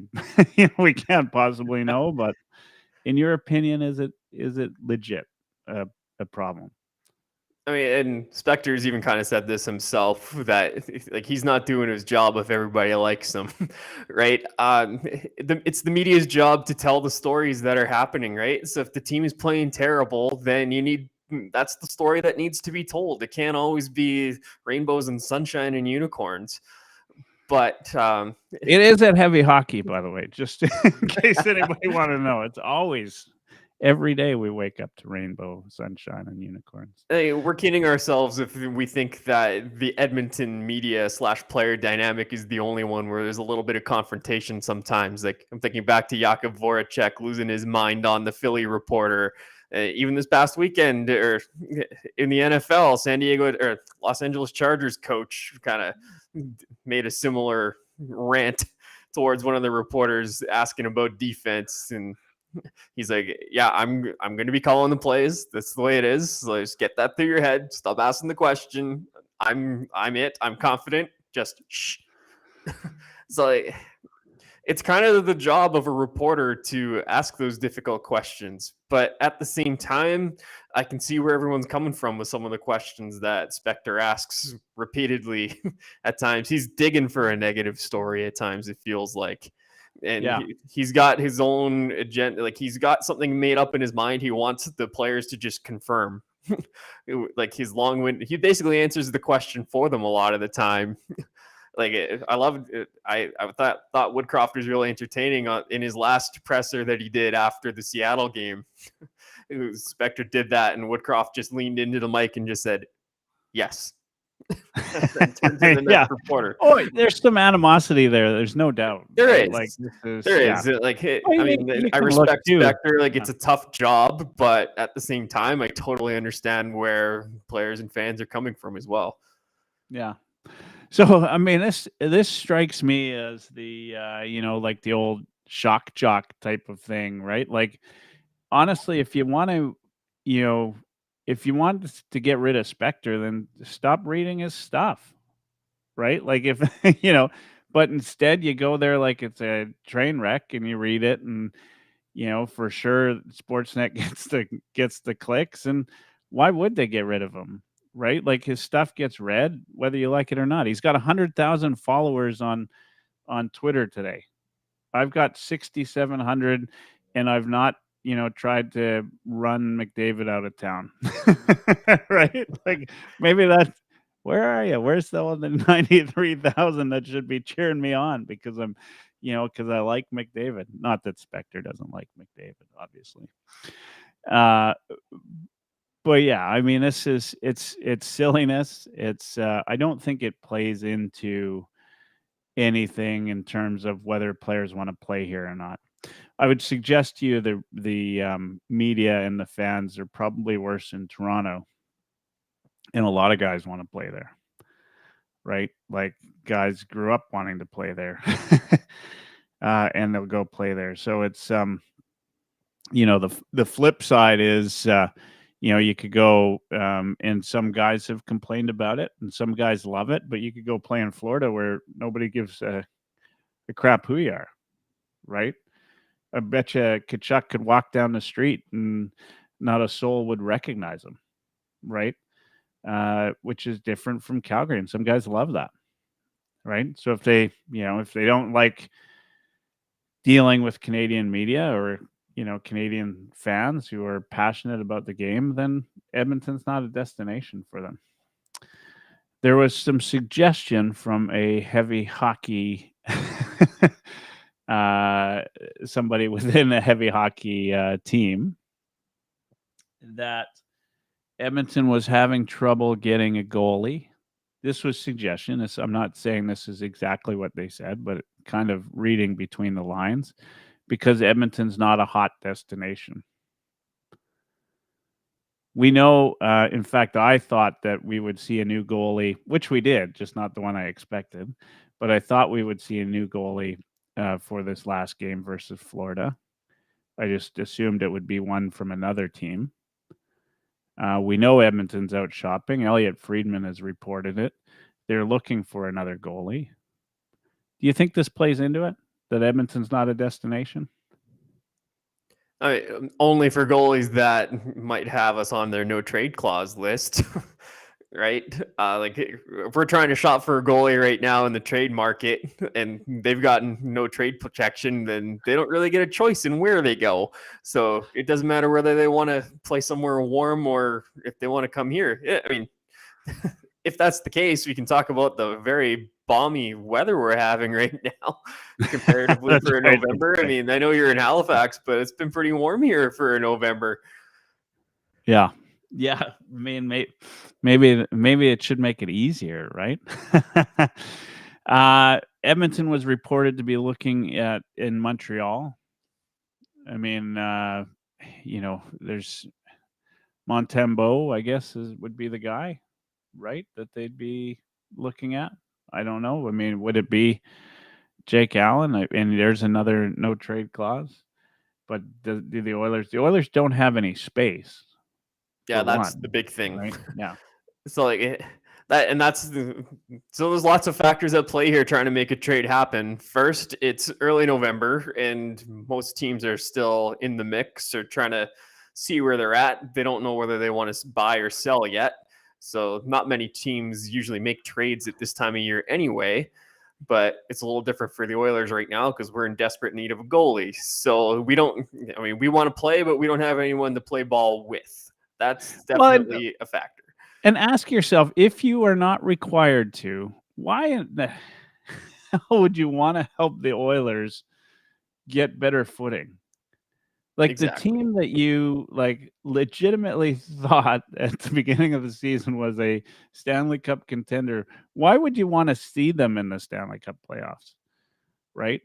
we can't possibly know, but in your opinion, is it legit a problem? I mean, and Spector's even kind of said this himself, that like he's not doing his job if everybody likes him, right? It's the media's job to tell the stories that are happening, right? So if the team is playing terrible, then that's the story that needs to be told. It can't always be rainbows and sunshine and unicorns. But it is at Heavy Hockey, by the way, just in case anybody want to know. It's always. Every day we wake up to rainbow, sunshine, and unicorns. Hey, we're kidding ourselves if we think that the Edmonton media / player dynamic is the only one where there's a little bit of confrontation sometimes. Like I'm thinking back to Jakub Voracek losing his mind on the Philly reporter. Even this past weekend, or in the NFL, San Diego or Los Angeles Chargers coach kind of made a similar rant towards one of the reporters asking about defense, and he's like, yeah, I'm going to be calling the plays. That's the way it is. So just get that through your head. Stop asking the question. I'm confident. Just shh. So it's kind of the job of a reporter to ask those difficult questions. But at the same time, I can see where everyone's coming from with some of the questions that Spector asks repeatedly at times. He's digging for a negative story at times, it feels like. And he's got his own agenda. Like he's got something made up in his mind. He wants the players to just confirm. Like his long-winded, he basically answers the question for them a lot of the time. Like I loved it. I thought Woodcroft was really entertaining in his last presser that he did after the Seattle game. Spector did that, and Woodcroft just leaned into the mic and just said, "Yes." Yeah. Reporter. Oh, there's some animosity there. There's no doubt. There is. Like there is. Like, I mean, I respect Spector. Like, it's a tough job, but at the same time, I totally understand where players and fans are coming from as well. Yeah. So, I mean, this strikes me as the like the old shock jock type of thing, right? Like, honestly, if you want to, if you want to get rid of Spector, then stop reading his stuff, right? Like if, but instead you go there like it's a train wreck and you read it, and, for sure Sportsnet gets the clicks, and why would they get rid of him, right? Like his stuff gets read, whether you like it or not. He's got 100,000 followers on Twitter today. I've got 6,700, and I've not tried to run McDavid out of town. Right? Like maybe where are you? Where's the 93,000 that should be cheering me on because I'm, because I like McDavid. Not that Spector doesn't like McDavid, obviously. But yeah, I mean, it's silliness. It's I don't think it plays into anything in terms of whether players want to play here or not. I would suggest to you the media and the fans are probably worse in Toronto, and a lot of guys want to play there, right? Like guys grew up wanting to play there, and they'll go play there. So it's the flip side is You could go, and some guys have complained about it, and some guys love it. But you could go play in Florida where nobody gives a crap who you are, right? I bet you Kachuk could walk down the street and not a soul would recognize him, right? Which is different from Calgary, and some guys love that, right? So if they don't like dealing with Canadian media or Canadian fans who are passionate about the game, then Edmonton's not a destination for them. There was some suggestion from a heavy hockey somebody within a heavy hockey team that Edmonton was having trouble getting a goalie. This was suggestion. I'm not saying this is exactly what they said, but kind of reading between the lines, because Edmonton's not a hot destination. We know, in fact, I thought that we would see a new goalie, which we did, just not the one I expected. But I thought we would see a new goalie for this last game versus Florida. I just assumed it would be one from another team. We know Edmonton's out shopping. Elliot Friedman has reported it. They're looking for another goalie. Do you think this plays into it, that Edmonton's not a destination? Only for goalies that might have us on their no trade clause list, right? Like if we're trying to shop for a goalie right now in the trade market and they've gotten no trade protection, then they don't really get a choice in where they go. So it doesn't matter whether they want to play somewhere warm or if they want to come here. Yeah, I mean, if that's the case, we can talk about the very balmy weather we're having right now comparatively for right. November. I mean, I know you're in Halifax, but it's been pretty warm here for November. Yeah. I mean, maybe it should make it easier, right? Edmonton was reported to be looking in Montreal. I mean, there's Montembeault, I guess, would be the guy, right, that they'd be looking at. I don't know. I mean, would it be Jake Allen? And there's another no trade clause. But do the Oilers? The Oilers don't have any space. Yeah, that's the big thing. Right? Yeah. So so there's lots of factors at play here trying to make a trade happen. First, it's early November and most teams are still in the mix or trying to see where they're at. They don't know whether they want to buy or sell yet. So not many teams usually make trades at this time of year anyway, but it's a little different for the Oilers right now because we're in desperate need of a goalie. So we want to play, but we don't have anyone to play ball with. That's definitely a factor. And ask yourself, if you are not required to, why in the hell would you want to help the Oilers get better footing? Like exactly. The team that you legitimately thought at the beginning of the season was a Stanley Cup contender. Why would you want to see them in the Stanley Cup playoffs? Right?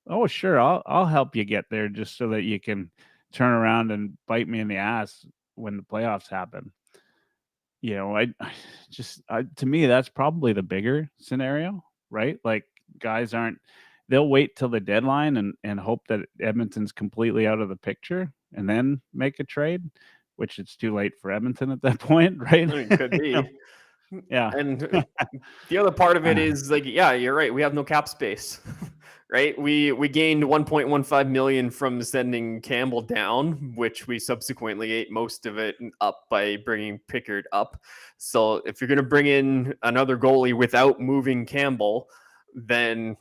Oh, sure, I'll help you get there just so that you can turn around and bite me in the ass when the playoffs happen. To me, that's probably the bigger scenario, right? Like guys they'll wait till the deadline and hope that Edmonton's completely out of the picture and then make a trade, which it's too late for Edmonton at that point, right? It could be. Yeah. And the other part of it is you're right. We have no cap space, right? We gained $1.15 million from sending Campbell down, which we subsequently ate most of it up by bringing Pickard up. So if you're going to bring in another goalie without moving Campbell, then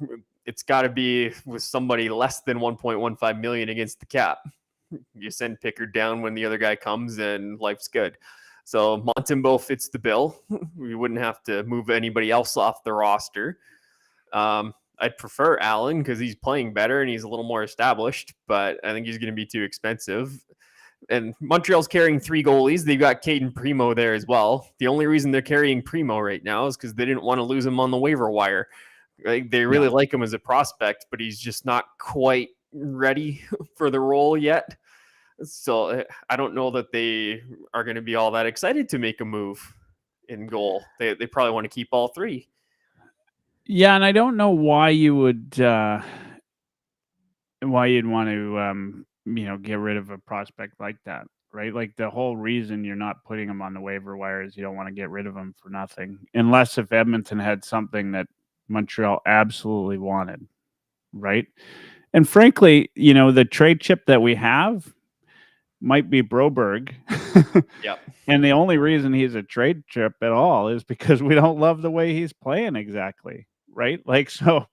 it's got to be with somebody less than $1.15 million against the cap. You send Pickard down when the other guy comes and life's good. So Montembeault fits the bill. We wouldn't have to move anybody else off the roster. I'd prefer Allen because he's playing better and he's a little more established, but I think he's going to be too expensive. And Montreal's carrying 3 goalies. They've got Caden Primo there as well. The only reason they're carrying Primo right now is because they didn't want to lose him on the waiver wire. They really like him as a prospect, but he's just not quite ready for the role yet. So I don't know that they are going to be all that excited to make a move in goal. They probably want to keep all 3. Yeah, and I don't know why you would why you'd want to get rid of a prospect like that. right? Like the whole reason you're not putting him on the waiver wire is you don't want to get rid of him for nothing, unless if Edmonton had something that Montreal absolutely wanted, right? And frankly, the trade chip that we have might be Broberg. Yep. And the only reason he's a trade chip at all is because we don't love the way he's playing exactly, right? Like, so,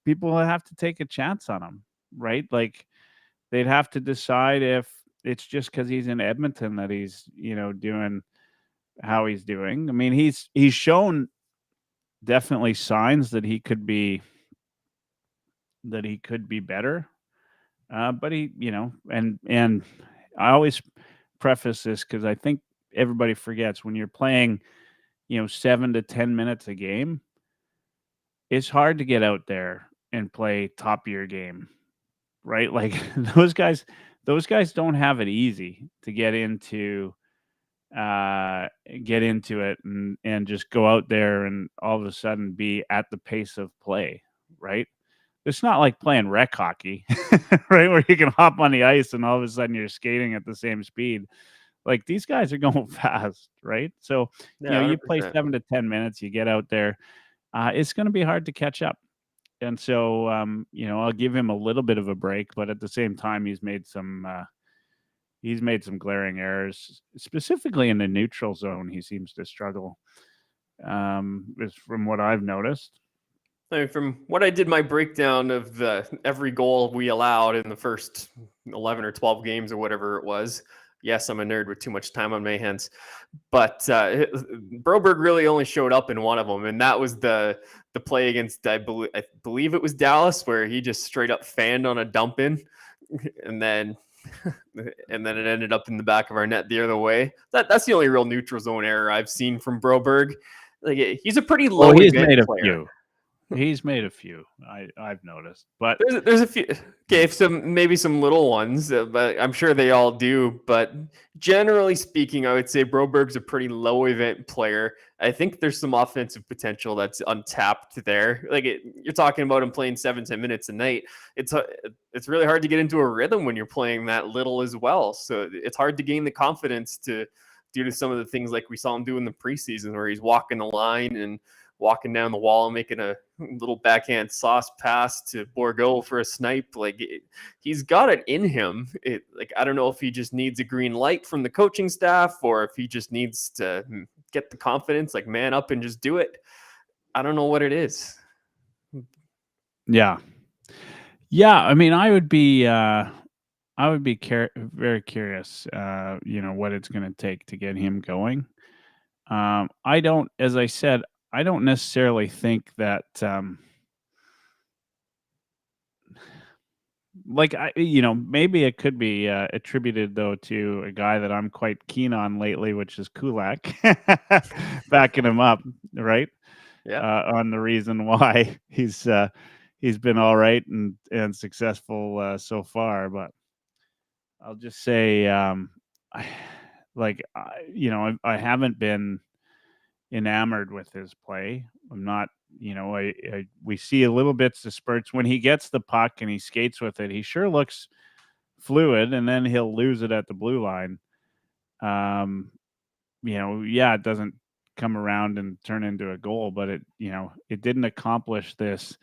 people have to take a chance on him, right? Like, they'd have to decide if it's just because he's in Edmonton that he's, doing how he's doing. I mean, he's shown definitely signs that he could be better. But he, and I always preface this because I think everybody forgets when you're playing, 7 to 10 minutes a game, it's hard to get out there and play top of your game, right? Like those guys don't have it easy to get into it and just go out there and all of a sudden be at the pace of play, right? It's not like playing rec hockey, right? Where you can hop on the ice and all of a sudden you're skating at the same speed. Like these guys are going fast, right? So, Yeah, you play 100%. 7 to 10 minutes, you get out there, it's going to be hard to catch up. And so, I'll give him a little bit of a break, but at the same time, he's made some glaring errors, specifically in the neutral zone. He seems to struggle, is from what I've noticed. I mean, from what I did my breakdown of every goal we allowed in the first 11 or 12 games or whatever it was. Yes, I'm a nerd with too much time on my hands, but Broberg really only showed up in one of them, and that was the play against I believe it was Dallas, where he just straight up fanned on a dump in, and then it ended up in the back of our net the other way. That's the only real neutral zone error I've seen from Broberg. Like he's a pretty low event player. He's made a few. I've noticed, but there's a few. Okay, maybe some little ones, but I'm sure they all do. But generally speaking, I would say Broberg's a pretty low event player. I think there's some offensive potential that's untapped there. Like you're talking about him playing 7-10 minutes a night. It's really hard to get into a rhythm when you're playing that little as well. So it's hard to gain the confidence due to some of the things like we saw him do in the preseason, where he's walking the line and walking down the wall and making a little backhand sauce pass to Bourgault for a snipe. Like he's got it in him. I don't know if he just needs a green light from the coaching staff or if he just needs to get the confidence, like man up and just do it. I don't know what it is. Yeah. I mean, I would be very curious, what it's going to take to get him going. As I said, I don't necessarily think that, maybe it could be attributed though to a guy that I'm quite keen on lately, which is Kulak, backing him up, right? Yeah. On the reason why he's been all right and successful so far, but I'll just say, I haven't been enamored with his play. I'm not, we see a little bits of spurts when he gets the puck and he skates with it. He sure looks fluid, and then he'll lose it at the blue line. It doesn't come around and turn into a goal, but it didn't accomplish this,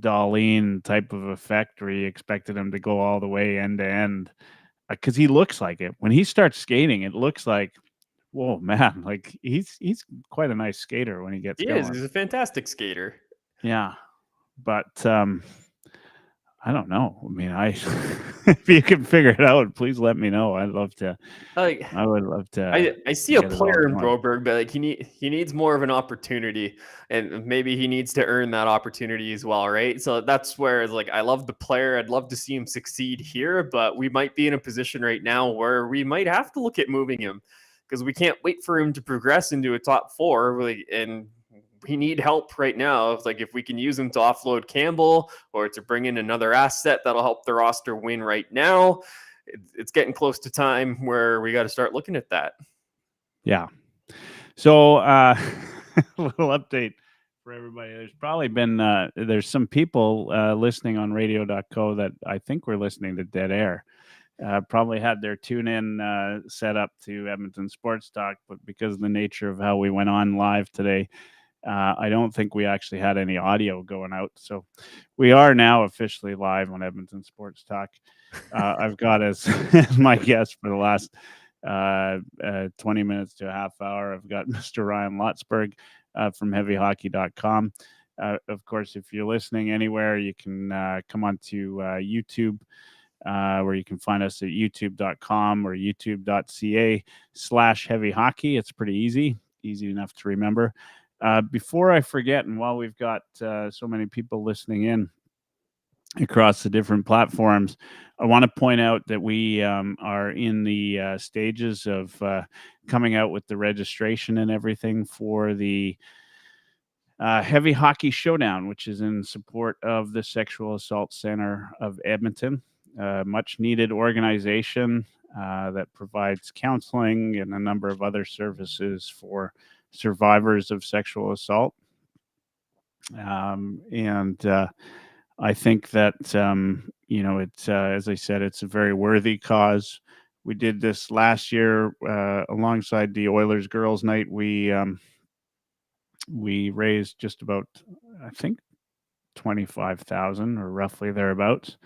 Darlene type of effect where you expected him to go all the way end to end. Because he looks like it. When he starts skating, it looks like, whoa, man! Like he's quite a nice skater when he gets going. He's a fantastic skater. Yeah, but I don't know. I mean, if you can figure it out, please let me know. I'd love to. I would love to. I see a player in Broberg, but like he needs more of an opportunity, and maybe he needs to earn that opportunity as well, right? So that's where I love the player. I'd love to see him succeed here, but we might be in a position right now where we might have to look at moving him because we can't wait for him to progress into a top four, and we need help right now. If we can use him to offload Campbell or to bring in another asset that'll help the roster win right now, it's getting close to time where we got to start looking at that. Yeah. So a little update for everybody. There's probably been there's some people listening on radio.co that I think were listening to Dead Air. Probably had their tune in set up to Edmonton Sports Talk, but because of the nature of how we went on live today, I don't think we actually had any audio going out. So we are now officially live on Edmonton Sports Talk. I've got as my guest for the last 20 minutes to a half hour, I've got Mr. Ryan Lotsberg from heavyhockey.com. Of course, if you're listening anywhere, you can come on to YouTube, where you can find us at youtube.com or youtube.ca/heavyhockey. It's pretty easy enough to remember. Before I forget, and while we've got so many people listening in across the different platforms, I want to point out that we are in the stages of coming out with the registration and everything for the Heavy Hockey Showdown, which is in support of the Sexual Assault Center of Edmonton. Much needed organization that provides counseling and a number of other services for survivors of sexual assault. I think that, it's, as I said, it's a very worthy cause. We did this last year alongside the Oilers Girls Night. We raised just about, I think, 25,000 or roughly thereabouts.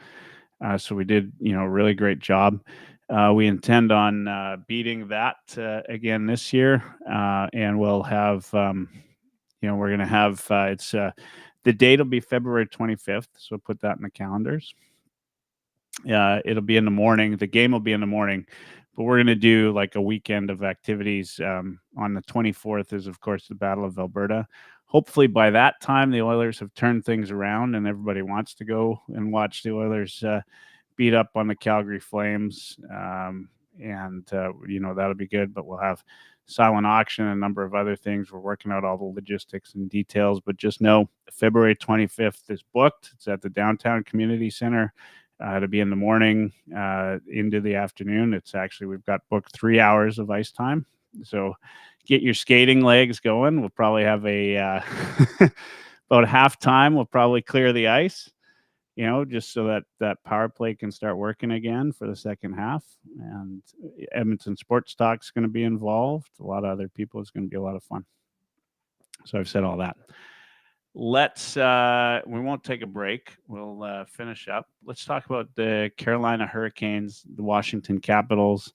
So we did, a really great job. We intend on beating that again this year, and we'll have, we're going to have the date will be February 25th, so put that in the calendars. It'll be in the morning. The game will be in the morning, but we're going to do like a weekend of activities. On the 24th is, of course, the Battle of Alberta. Hopefully by that time, the Oilers have turned things around and everybody wants to go and watch the Oilers beat up on the Calgary Flames. That'll be good, but we'll have silent auction and a number of other things. We're working out all the logistics and details, but just know February 25th is booked. It's at the Downtown Community Center. To be in the morning into the afternoon. We've got booked 3 hours of ice time. So get your skating legs going. We'll probably have about halftime. We'll probably clear the ice, just so that power play can start working again for the second half. And Edmonton Sports Talk is going to be involved. A lot of other people. It's going to be a lot of fun. So I've said all that. Let's we won't take a break. We'll finish up. Let's talk about the Carolina Hurricanes, the Washington Capitals.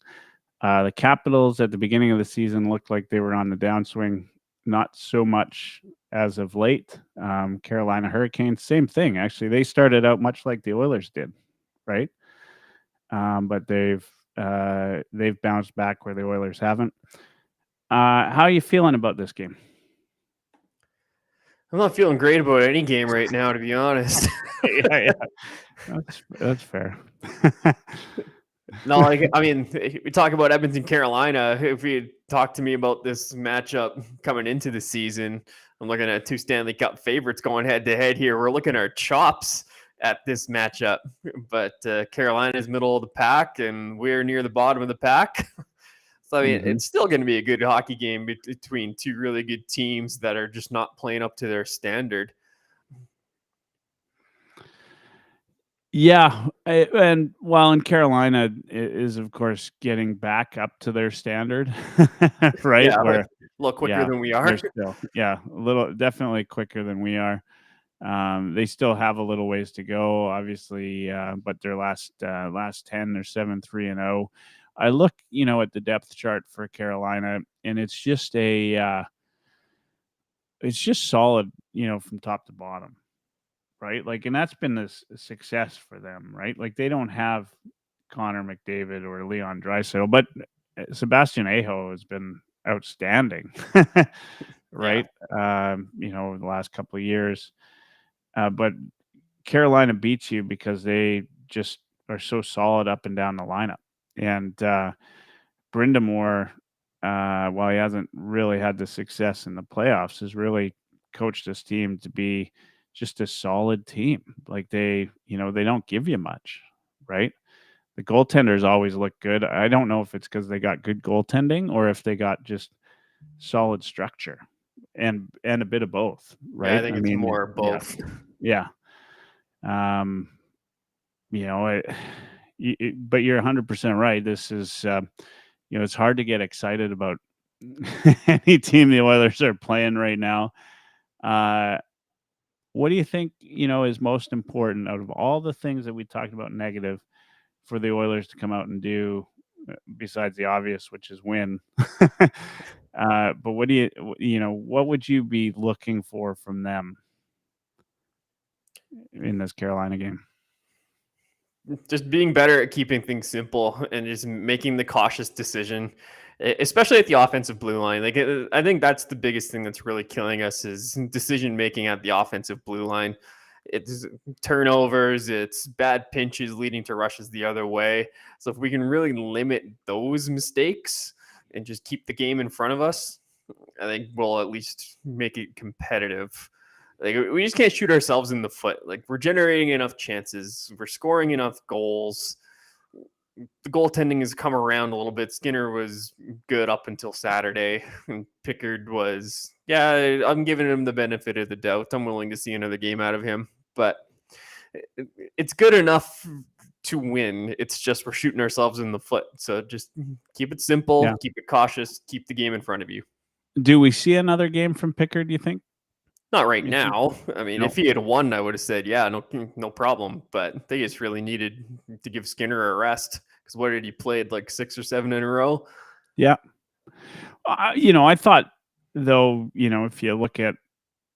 The Capitals at the beginning of the season looked like they were on the downswing. Not so much as of late. Carolina Hurricanes, same thing. Actually, they started out much like the Oilers did, right? But they've bounced back where the Oilers haven't. How are you feeling about this game? I'm not feeling great about any game right now, to be honest. yeah. That's fair. No, we talk about Edmonton, Carolina. If you talk to me about this matchup coming into the season, I'm looking at two Stanley Cup favorites going head to head here. We're looking at our chops at this matchup, but Carolina's middle of the pack and we're near the bottom of the pack. So, it's still going to be a good hockey game between two really good teams that are just not playing up to their standard. Yeah. And Carolina is, of course, getting back up to their standard, right? Yeah, a little quicker than we are. Definitely quicker than we are. They still have a little ways to go, obviously, but their last 10, they're 7-3-0. I look, at the depth chart for Carolina, and it's just solid, from top to bottom, right? Like, and that's been the success for them, right? Like, they don't have Connor McDavid or Leon Draisaitl, but Sebastian Aho has been outstanding, right? Yeah. Over the last couple of years, but Carolina beats you because they just are so solid up and down the lineup. And Brindamore, while he hasn't really had the success in the playoffs, has really coached this team to be just a solid team. Like they don't give you much, right? The goaltenders always look good. I don't know if it's because they got good goaltending or if they got just solid structure. and a bit of both, right? Yeah, I think it's more both. Yeah. You know, but you're 100% right. This is, you know, it's hard to get excited about any team the Oilers are playing right now. What do you think, you know, is most important out of all the things that we talked about negative for the Oilers to come out and do, besides the obvious, which is win? But what do you know, what would you be looking for from them in this Carolina game? Just being better at keeping things simple and just making the cautious decision, especially at the offensive blue line. Like, I think that's the biggest thing that's really killing us is decision making at the offensive blue line. It's turnovers, it's bad pinches leading to rushes the other way. So if we can really limit those mistakes and just keep the game in front of us, I think we'll at least make it competitive. Like, we just can't shoot ourselves in the foot. Like, we're generating enough chances. We're scoring enough goals. The goaltending has come around a little bit. Skinner was good up until Saturday. And Pickard was, yeah, I'm giving him the benefit of the doubt. I'm willing to see another game out of him. But it's good enough to win. It's just we're shooting ourselves in the foot. So just keep it simple, keep it cautious, keep the game in front of you. Do we see another game from Pickard, do you think? Not right now. I mean, if he had won, I would have said, yeah, no problem. But they just really needed to give Skinner a rest because what did he played like 6 or 7 in a row? Yeah. You know, I thought though, you know, if you look at,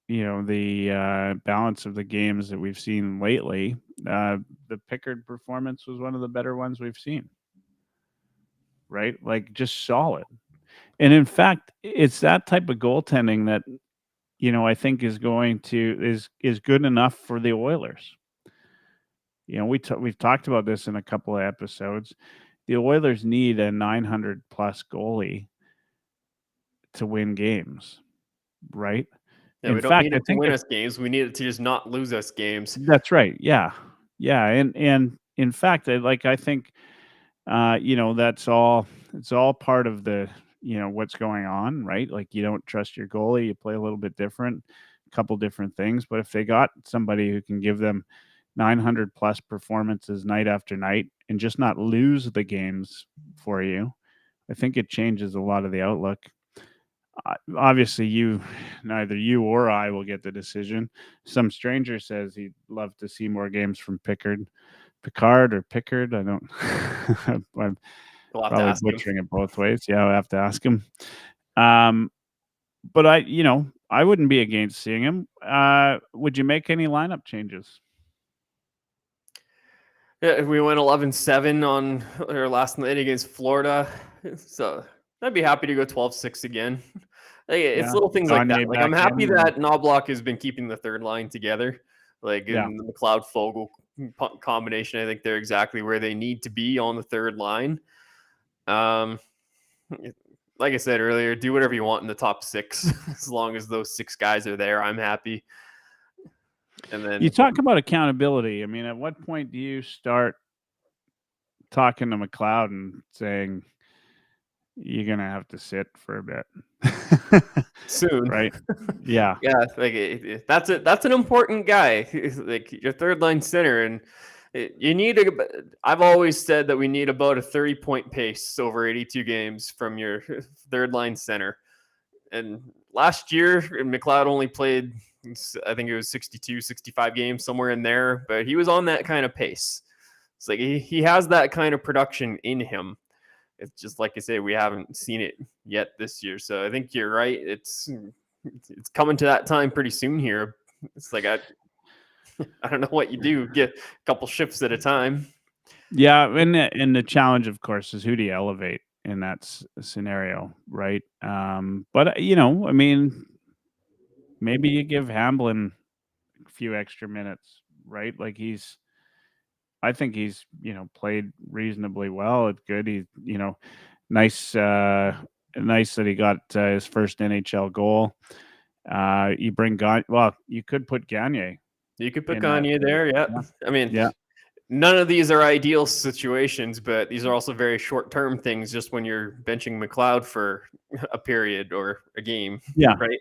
you know, the balance of the games that we've seen lately, the Pickard performance was one of the better ones we've seen. Right? Like, just solid. And in fact, it's that type of goaltending that, you know, I think is going to is good enough for the Oilers. You know, we've talked about this in a couple of episodes. The Oilers need a 900 plus goalie to win games, right? Yeah, we don't need it to win us games. We need it to just not lose us games. That's right. Yeah, yeah, and in fact, I think, you know, it's all part of the, you know, what's going on, right? Like, you don't trust your goalie, you play a little bit different, a couple different things. But if they got somebody who can give them 900 plus performances night after night and just not lose the games for you, I think it changes a lot of the outlook. Obviously, neither you or I will get the decision. Some stranger says he'd love to see more games from Pickard or Pickard. I don't. I'm probably butchering it both ways. Yeah, I'll have to ask him. But I wouldn't be against seeing him. Would you make any lineup changes? Yeah, we went 11-7 on our last night against Florida, so I'd be happy to go 12-6 again. It's little things like that. Like, I'm happy that Knoblauch has been keeping the third line together. Like, in the McLeod-Fogle combination, I think they're exactly where they need to be on the third line. Like I said earlier, do whatever you want in the top 6. As long as those 6 guys are there, I'm happy. And then you talk about accountability. I mean, at what point do you start talking to McLeod and saying you're gonna have to sit for a bit soon, right? Yeah, yeah. Like, that's an important guy, like your third line center, and you need I've always said that we need about a 30-point pace over 82 games from your third line center. And last year, McLeod only played, I think it was 62, 65 games, somewhere in there, but he was on that kind of pace. It's like he has that kind of production in him. It's just like I say, we haven't seen it yet this year. So I think you're right. It's coming to that time pretty soon here. It's like I don't know what you do. Get a couple shifts at a time. Yeah, and the challenge, of course, is who do you elevate in that scenario, right? But you know, I mean, maybe you give Hamblin a few extra minutes, right? Like, I think he's, you know, played reasonably well. It's good. He's, you know, nice that he got his first NHL goal. You bring Gagne. Well, you could put Gagne. You could put Gagne there. Yeah. I mean, none of these are ideal situations, but these are also very short-term things. Just when you're benching McLeod for a period or a game, Yeah. right?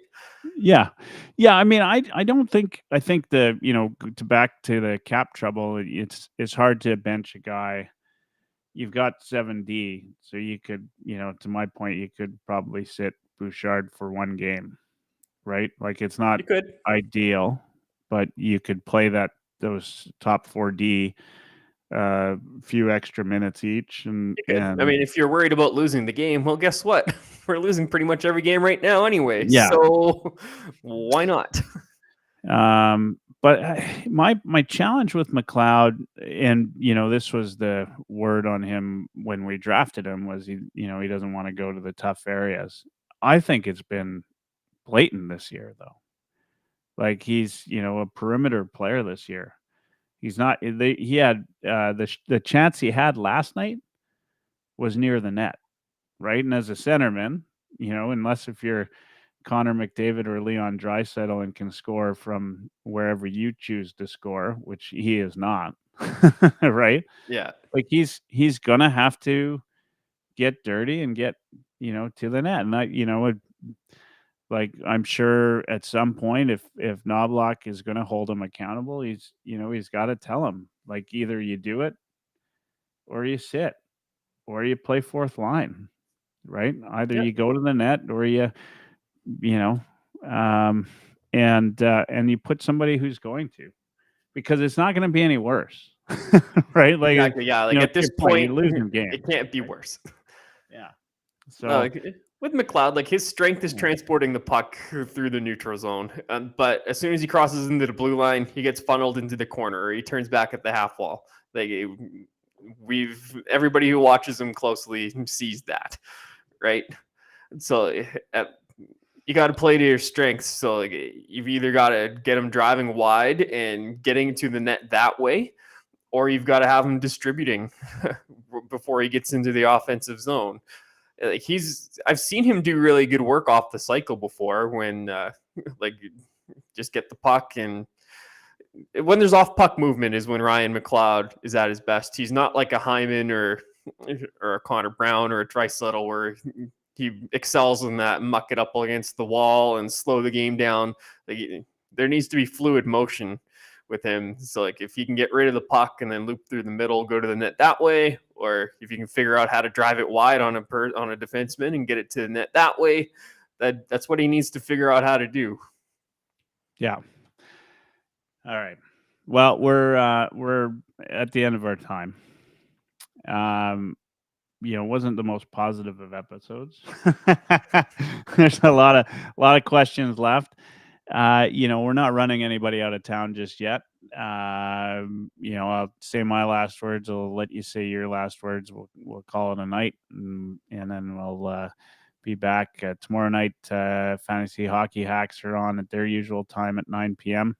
Yeah. Yeah. I mean, I don't think, I think to back to the cap trouble, it's hard to bench a guy. You've got 7D, so you could, to my point, you could probably sit Bouchard for one game, right? Like it's not You could. ideal, but you could play those top 4D few extra minutes each, and You could. I mean, if you're worried about losing the game, well, guess what? We're losing pretty much every game right now anyway. Yeah. So why not? But my challenge with McLeod, and this was the word on him when we drafted him, was he doesn't want to go to the tough areas. I think it's been blatant this year, though. Like he's a perimeter player this year. He's not. He had the chance he had last night was near the net, right? And as a centerman, unless if you're Connor McDavid or Leon Draisaitl and can score from wherever you choose to score, which he is not, right? Yeah. Like he's gonna have to get dirty and get to the net, and like I'm sure at some point if Knoblauch is gonna hold him accountable, he's got to tell him, like, either you do it or you sit or you play fourth line, right? Either Yep. you go to the net or you know, and you put somebody who's going to, because it's not going to be any worse, right? Like, Exactly. Yeah. Like at to this your point, point, you're losing games. it can't be worse. Yeah. So No, like, with McLeod, like his strength is Yeah. transporting the puck through the neutral zone. But as soon as he crosses into the blue line, he gets funneled into the corner, or he turns back at the half wall. Like everybody who watches him closely sees that, right? So you got to play to your strengths. So like you've either got to get him driving wide and getting to the net that way, or you've got to have him distributing before he gets into the offensive zone. Like I've seen him do really good work off the cycle before when like just get the puck, and when there's off puck movement is when Ryan McLeod is at his best. He's not like a Hyman or a Connor Brown or a Draisaitl where he excels in that, muck it up against the wall and slow the game down. Like there needs to be fluid motion with him. So like if he can get rid of the puck and then loop through the middle, go to the net that way, or if you can figure out how to drive it wide on a defenseman and get it to the net that way, that's what he needs to figure out how to do. Yeah. All right. Well, we're at the end of our time. Wasn't the most positive of episodes. There's a lot of questions left. We're not running anybody out of town just yet. I'll say my last words. I'll let you say your last words. We'll call it a night, and then we'll be back tomorrow night. Fantasy Hockey Hacks are on at their usual time at 9 p.m.,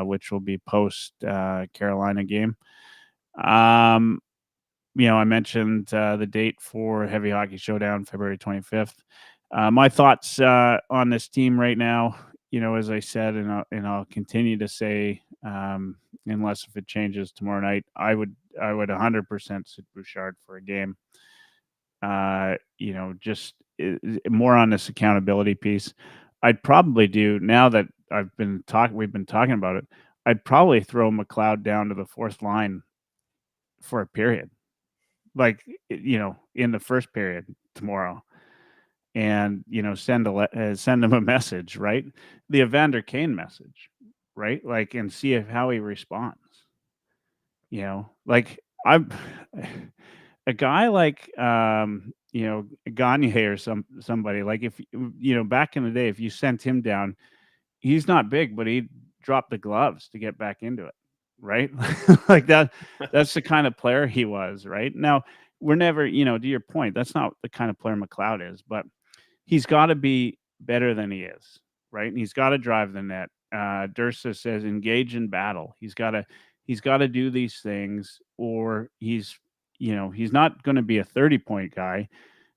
which will be post Carolina game. I mentioned the date for Heavy Hockey Showdown, February 25th. My thoughts on this team right now, as I said, and I'll continue to say, unless if it changes tomorrow night, I would 100% sit Bouchard for a game. Just more on this accountability piece. I'd probably do, now that we've been talking about it, I'd probably throw McLeod down to the fourth line for a period, like in the first period tomorrow, and send him a message, right? The Evander Kane message, right? Like, and see how he responds. Like I'm a guy like Gagne or somebody, like, if back in the day, if you sent him down, he's not big, but he'd drop the gloves to get back into it, right? Like that's the kind of player he was, right? Now, we're never, to your point, that's not the kind of player McLeod is, but he's got to be better than he is, right? And he's got to drive the net. Dursa says engage in battle. He's got to do these things, or he's not going to be a 30-point guy.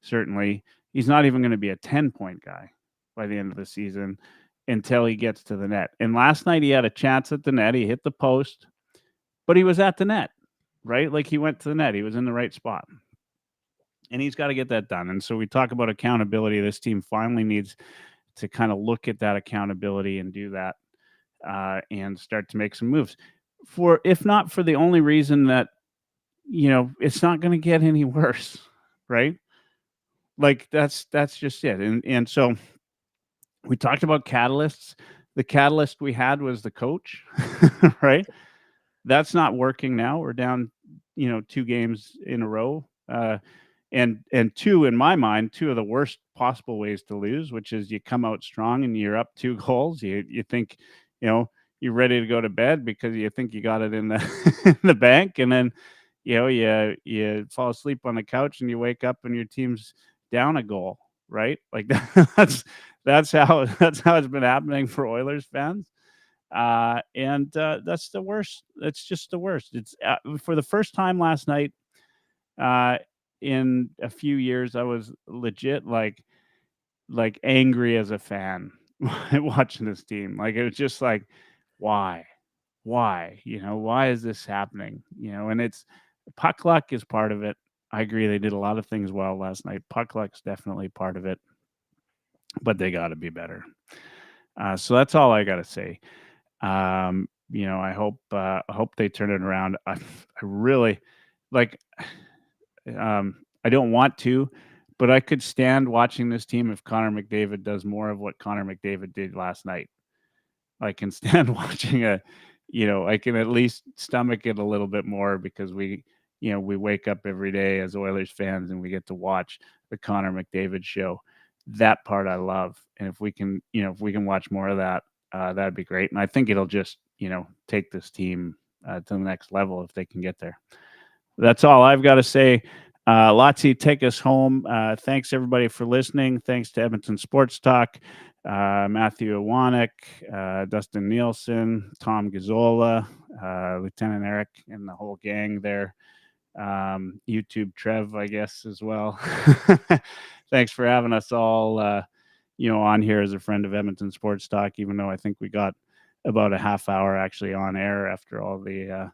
Certainly, he's not even going to be a 10-point guy by the end of the season until he gets to the net. And last night he had a chance at the net. He hit the post, but he was at the net. right? Like he went to the net. He was in the right spot. And he's got to get that done. And so we talk about accountability. This team finally needs to kind of look at that accountability and do that and start to make some moves. For if not for the only reason that, it's not going to get any worse, right? Like that's just it. And so we talked about catalysts. The catalyst we had was the coach, right? That's not working now. We're down, 2 games in a row. And two, in my mind, 2 of the worst possible ways to lose, which is you come out strong and you're up 2 goals. You think, you're ready to go to bed because you think you got it in the in the bank, and then you fall asleep on the couch and you wake up and your team's down a goal, right? Like that's how it's been happening for Oilers fans. And that's the worst. That's just the worst. It's for the first time last night in a few years, I was legit like angry as a fan watching this team. Like it was just like, why, why is this happening? And it's puck luck is part of it. I agree. They did a lot of things well last night. Puck luck's definitely part of it, but they got to be better. So that's all I got to say. I hope they turn it around. I really like. I don't want to, but I could stand watching this team if Connor McDavid does more of what Connor McDavid did last night. I can stand watching I can at least stomach it a little bit more because we wake up every day as Oilers fans and we get to watch the Connor McDavid show. That part I love. And if we can watch more of that, that'd be great. And I think it'll just, take this team to the next level if they can get there. That's all I've got to say. Lotsie, take us home. Thanks, everybody, for listening. Thanks to Edmonton Sports Talk, Matthew Iwanek, Dustin Nielsen, Tom Gazzola, Lieutenant Eric, and the whole gang there. YouTube Trev, I guess, as well. Thanks for having us all, on here as a friend of Edmonton Sports Talk, even though I think we got about a half hour actually on air after all the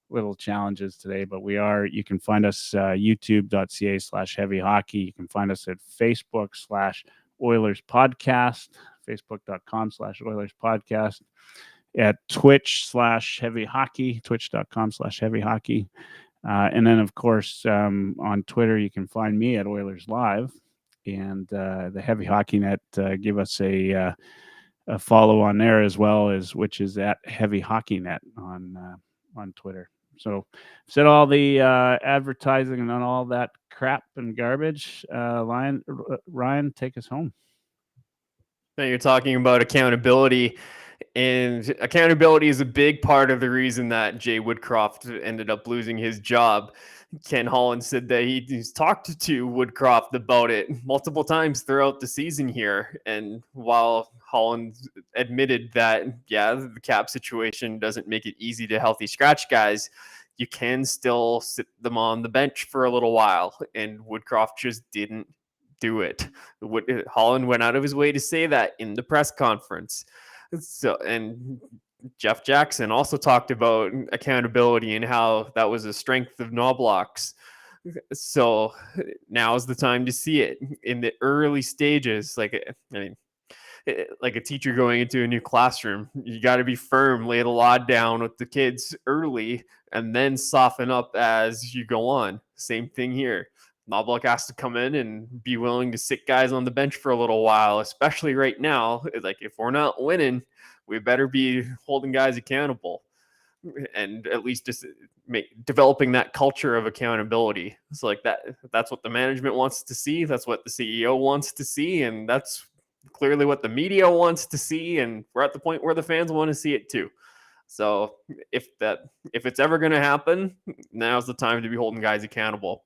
little challenges today. But you can find us youtube.ca/heavy hockey. You can find us at Facebook/Oilers Podcast, facebook.com/Oilers Podcast, at Twitch/heavy hockey, twitch.com/heavy hockey. And then, of course, on Twitter, you can find me at Oilerslive, and the Heavy Hockey Net. Give us a follow on there as well, which is at Heavy Hockey Net on Twitter. So said all the advertising and all that crap and garbage. Ryan, take us home. Now you're talking about accountability, and accountability is a big part of the reason that Jay Woodcroft ended up losing his job. Ken Holland said that he's talked to Woodcroft about it multiple times throughout the season here. And while Holland admitted that, the cap situation doesn't make it easy to healthy scratch guys, you can still sit them on the bench for a little while. And Woodcroft just didn't do it. Holland went out of his way to say that in the press conference. So, and Jeff Jackson also talked about accountability and how that was a strength of Knoblauch's. So now's the time to see it in the early stages. Like a teacher going into a new classroom, you got to be firm, lay the law down with the kids early, and then soften up as you go on. Same thing here. Knoblauch has to come in and be willing to sit guys on the bench for a little while, especially right now. Like, if we're not winning, we better be holding guys accountable, and at least just developing that culture of accountability. It's like that's what the management wants to see. That's what the CEO wants to see. And that's clearly what the media wants to see. And we're at the point where the fans want to see it too. So if it's ever going to happen, now's the time to be holding guys accountable.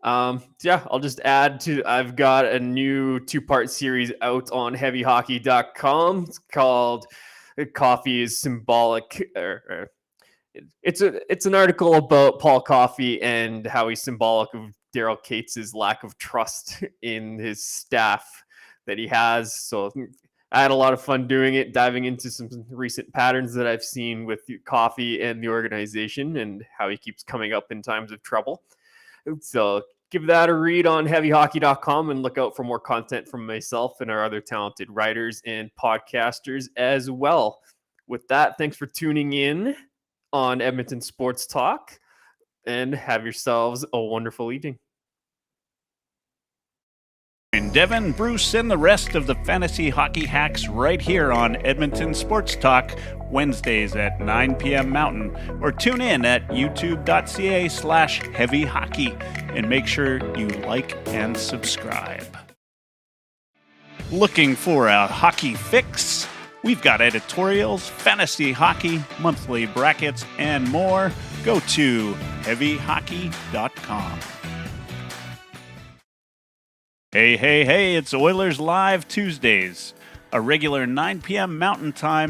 I'll just add I've got a new 2-part series out on heavyhockey.com. It's called Coffee is Symbolic. It's an article about Paul Coffey and how he's symbolic of Daryl Cates' lack of trust in his staff that he has. So I had a lot of fun doing it, diving into some recent patterns that I've seen with Coffee and the organization and how he keeps coming up in times of trouble. So give that a read on heavyhockey.com and look out for more content from myself and our other talented writers and podcasters as well. With that, thanks for tuning in on Edmonton Sports Talk, and have yourselves a wonderful evening. And Devin, Bruce, and the rest of the fantasy hockey hacks right here on Edmonton Sports Talk, Wednesdays at 9 p.m. Mountain, or tune in at youtube.ca/heavyhockey, and make sure you like and subscribe. Looking for a hockey fix? We've got editorials, fantasy hockey, monthly brackets, and more. Go to heavyhockey.com. Hey, it's Oilers Live Tuesdays, a regular 9 p.m. Mountain Time